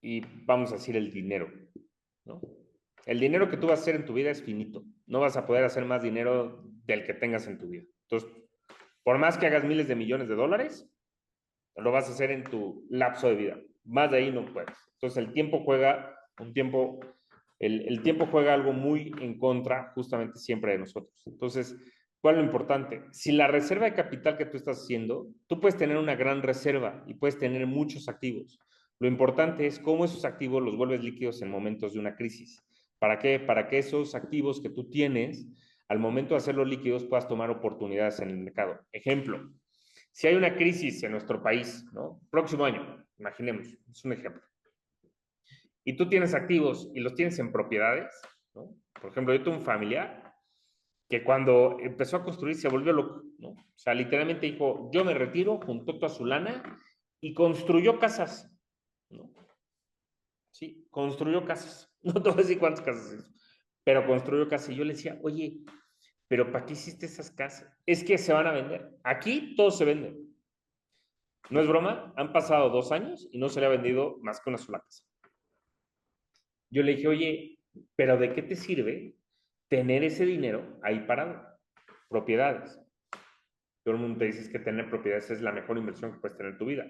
y vamos a decir el dinero, ¿no? El dinero que tú vas a hacer en tu vida es finito. No vas a poder hacer más dinero del que tengas en tu vida. Entonces, por más que hagas miles de millones de dólares, lo vas a hacer en tu lapso de vida. Más de ahí no puedes. Entonces, el tiempo juega el tiempo juega algo muy en contra justamente siempre de nosotros. Entonces, ¿cuál es lo importante? Si la reserva de capital que tú estás haciendo, tú puedes tener una gran reserva y puedes tener muchos activos. Lo importante es cómo esos activos los vuelves líquidos en momentos de una crisis. ¿Para qué? Para que esos activos que tú tienes, al momento de hacerlos líquidos, puedas tomar oportunidades en el mercado. Ejemplo, si hay una crisis en nuestro país, ¿no? Próximo año, imaginemos, es un ejemplo. Y tú tienes activos y los tienes en propiedades, ¿no? Por ejemplo, yo tengo un familiar que cuando empezó a construir se volvió loco, ¿no? O sea, literalmente dijo, yo me retiro, juntó toda su lana y construyó casas, ¿no? Sí, construyó casas. No te voy a decir cuántas casas hizo, pero construyó casas. Y yo le decía, oye, ¿pero para qué hiciste esas casas? Es que se van a vender. Aquí todo se vende. No es broma, han pasado 2 años y no se le ha vendido más que una sola casa. Yo le dije, oye, ¿pero de qué te sirve tener ese dinero ahí parado? Propiedades. todo el mundo te dice es que tener propiedades es la mejor inversión que puedes tener en tu vida.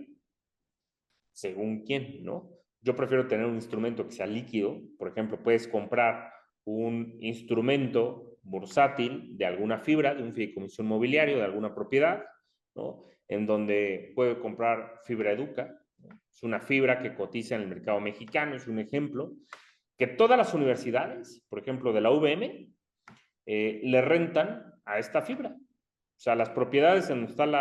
Según quién, ¿no? Yo prefiero tener un instrumento que sea líquido. Por ejemplo, puedes comprar un instrumento bursátil de alguna fibra, de un fideicomiso inmobiliario, de alguna propiedad, ¿no? En donde puedo comprar fibra educa, ¿no? Es una fibra que cotiza en el mercado mexicano, es un ejemplo, que todas las universidades, por ejemplo, de la UVM, le rentan a esta fibra. O sea, las propiedades en donde están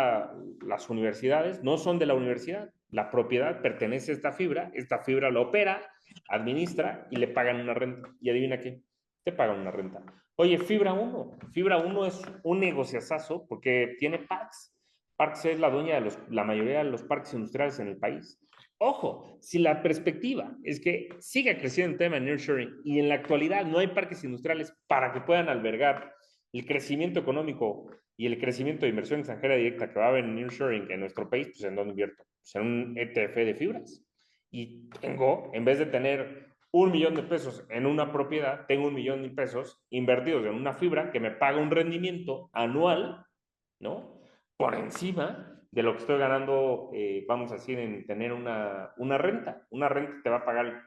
las universidades no son de la universidad. La propiedad pertenece a esta fibra la opera, administra y le pagan una renta. Y adivina qué, te pagan una renta. Oye, Fibra 1 es un negociazazo porque tiene Parks. Parks es la dueña de la mayoría de los parques industriales en el país. Ojo, si la perspectiva es que siga creciendo el tema de nearshoring y en la actualidad no hay parques industriales para que puedan albergar el crecimiento económico y el crecimiento de inversión extranjera directa que va a haber en nearshoring en nuestro país, pues ¿en dónde invierto? Pues en un ETF de fibras. Y tengo, en vez de tener 1 millón de pesos en una propiedad, tengo 1 millón de pesos invertidos en una fibra que me paga un rendimiento anual, ¿no? Por encima de lo que estoy ganando, vamos a decir, en tener una renta. Una renta te va a pagar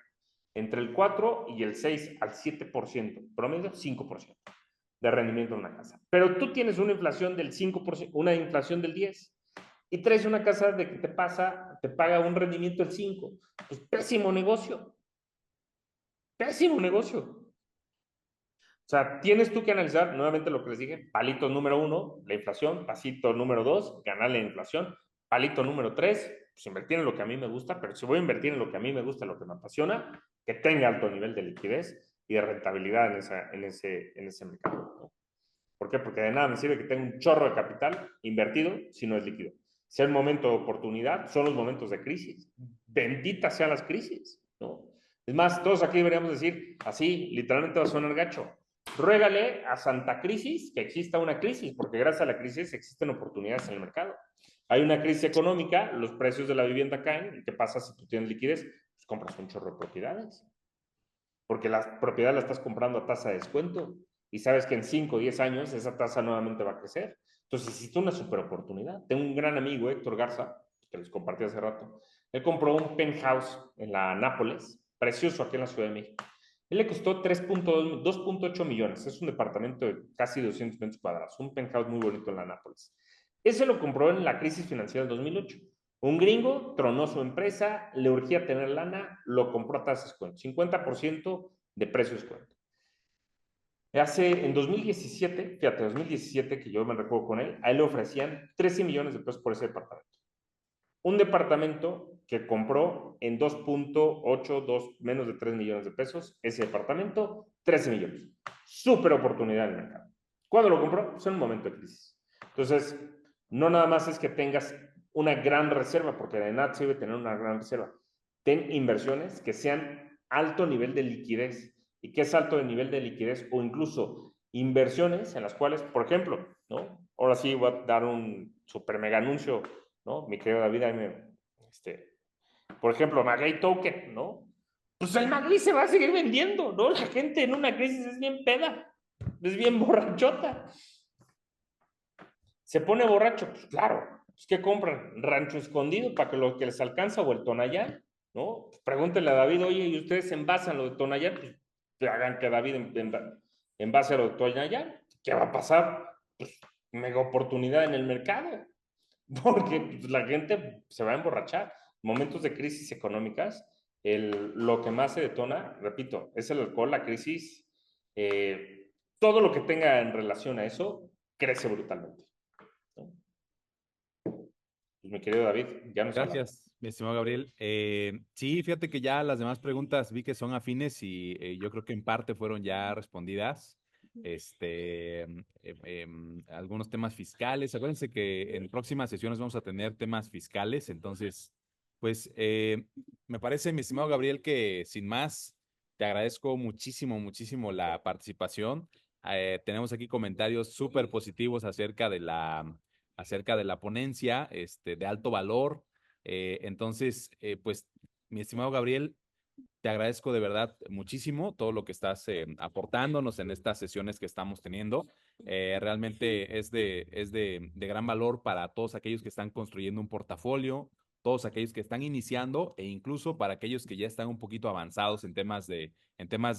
entre el 4 y el 6 al 7%, promedio 5% de rendimiento en una casa. Pero tú tienes una inflación del 5%, una inflación del 10%, y traes una casa de que te paga un rendimiento del 5%. Pues pésimo negocio. Pésimo negocio. O sea, tienes tú que analizar nuevamente lo que les dije: palito número 1, la inflación; pasito número 2, ganar la inflación; palito número 3, pues invertir en lo que a mí me gusta. Pero si voy a invertir en lo que a mí me gusta, lo que me apasiona, que tenga alto nivel de liquidez y de rentabilidad en ese mercado, ¿no? ¿Por qué? Porque de nada me sirve que tenga un chorro de capital invertido si no es líquido. Si es el momento de oportunidad, son los momentos de crisis. Benditas sean las crisis, ¿no? Es más, todos aquí deberíamos decir, así, literalmente va a sonar gacho: ruégale a Santa Crisis que exista una crisis, porque gracias a la crisis existen oportunidades en el mercado. Hay una crisis económica, los precios de la vivienda caen, ¿y qué pasa si tú tienes liquidez? Pues compras un chorro de propiedades, porque la propiedad la estás comprando a tasa de descuento y sabes que en 5 o 10 años esa tasa nuevamente va a crecer. Entonces existe una super oportunidad. Tengo un gran amigo, Héctor Garza, que les compartí hace rato. Él compró un penthouse en la Nápoles, precioso, aquí en la Ciudad de México. Él le costó 2.8 millones. Es un departamento de casi 200 metros cuadrados, un penthouse muy bonito en la Nápoles. Ese lo compró en la crisis financiera del 2008. Un gringo tronó su empresa, le urgía tener lana, lo compró a tasa de descuento, 50% de precio de descuento. En 2017, fíjate, 2017, que yo me recuerdo con él, a él le ofrecían 13 millones de pesos por ese departamento. Un departamento que compró en 2.8, menos de 3 millones de pesos, ese departamento, 13 millones. Súper oportunidad en el mercado. ¿Cuándo lo compró? Pues en un momento de crisis. Entonces, no nada más es que tengas una gran reserva, porque de nada sirve tener una gran reserva. Ten inversiones que sean alto nivel de liquidez. ¿Y qué es alto nivel de liquidez? O incluso inversiones en las cuales, por ejemplo, ¿no? Ahora sí voy a dar un super mega anuncio, ¿no? Mi querido David, por ejemplo, Magley Token, ¿no? Pues el Magley se va a seguir vendiendo, ¿no? La gente en una crisis es bien peda, es bien borrachota. Se pone borracho, pues claro, pues ¿qué compran? Rancho Escondido para que lo que les alcanza, o el Tonayán, ¿no? Pues pregúntenle a David: oye, ¿y ustedes envasan lo de Tonayán? Pues hagan que David envase a lo de Tonayán. ¿Qué va a pasar? Pues mega oportunidad en el mercado, porque pues, la gente se va a emborrachar. Momentos de crisis económicas, lo que más se detona, repito, es el alcohol, la crisis, todo lo que tenga en relación a eso crece brutalmente, ¿no? Pues, mi querido David, ya nos hablamos. Gracias, mi estimado Gabriel. Sí, fíjate que ya las demás preguntas vi que son afines y yo creo que en parte fueron ya respondidas. Algunos temas fiscales. Acuérdense que en próximas sesiones vamos a tener temas fiscales. Entonces, pues me parece, mi estimado Gabriel, que sin más, te agradezco muchísimo, muchísimo la participación. Tenemos aquí comentarios súper positivos acerca de la ponencia, de alto valor. Entonces, pues, mi estimado Gabriel, te agradezco de verdad muchísimo todo lo que estás aportándonos en estas sesiones que estamos teniendo. Realmente es de gran valor para todos aquellos que están construyendo un portafolio, todos aquellos que están iniciando e incluso para aquellos que ya están un poquito avanzados en temas de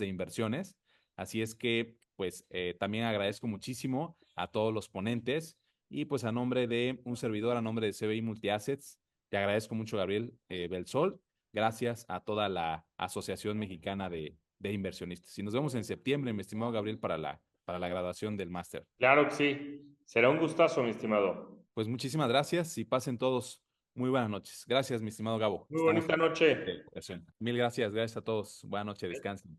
inversiones. Así es que, pues, también agradezco muchísimo a todos los ponentes y pues a nombre de un servidor, a nombre de CBI Multiassets, te agradezco mucho, Gabriel Belsol. Gracias a toda la Asociación Mexicana de Inversionistas. Y nos vemos en septiembre, mi estimado Gabriel, para la graduación del máster. Claro que sí. Será un gustazo, mi estimado. Pues muchísimas gracias y pasen todos muy buenas noches. Gracias, mi estimado Gabo. Muy bonita noche. Mil gracias a todos. Buenas noches, descansen.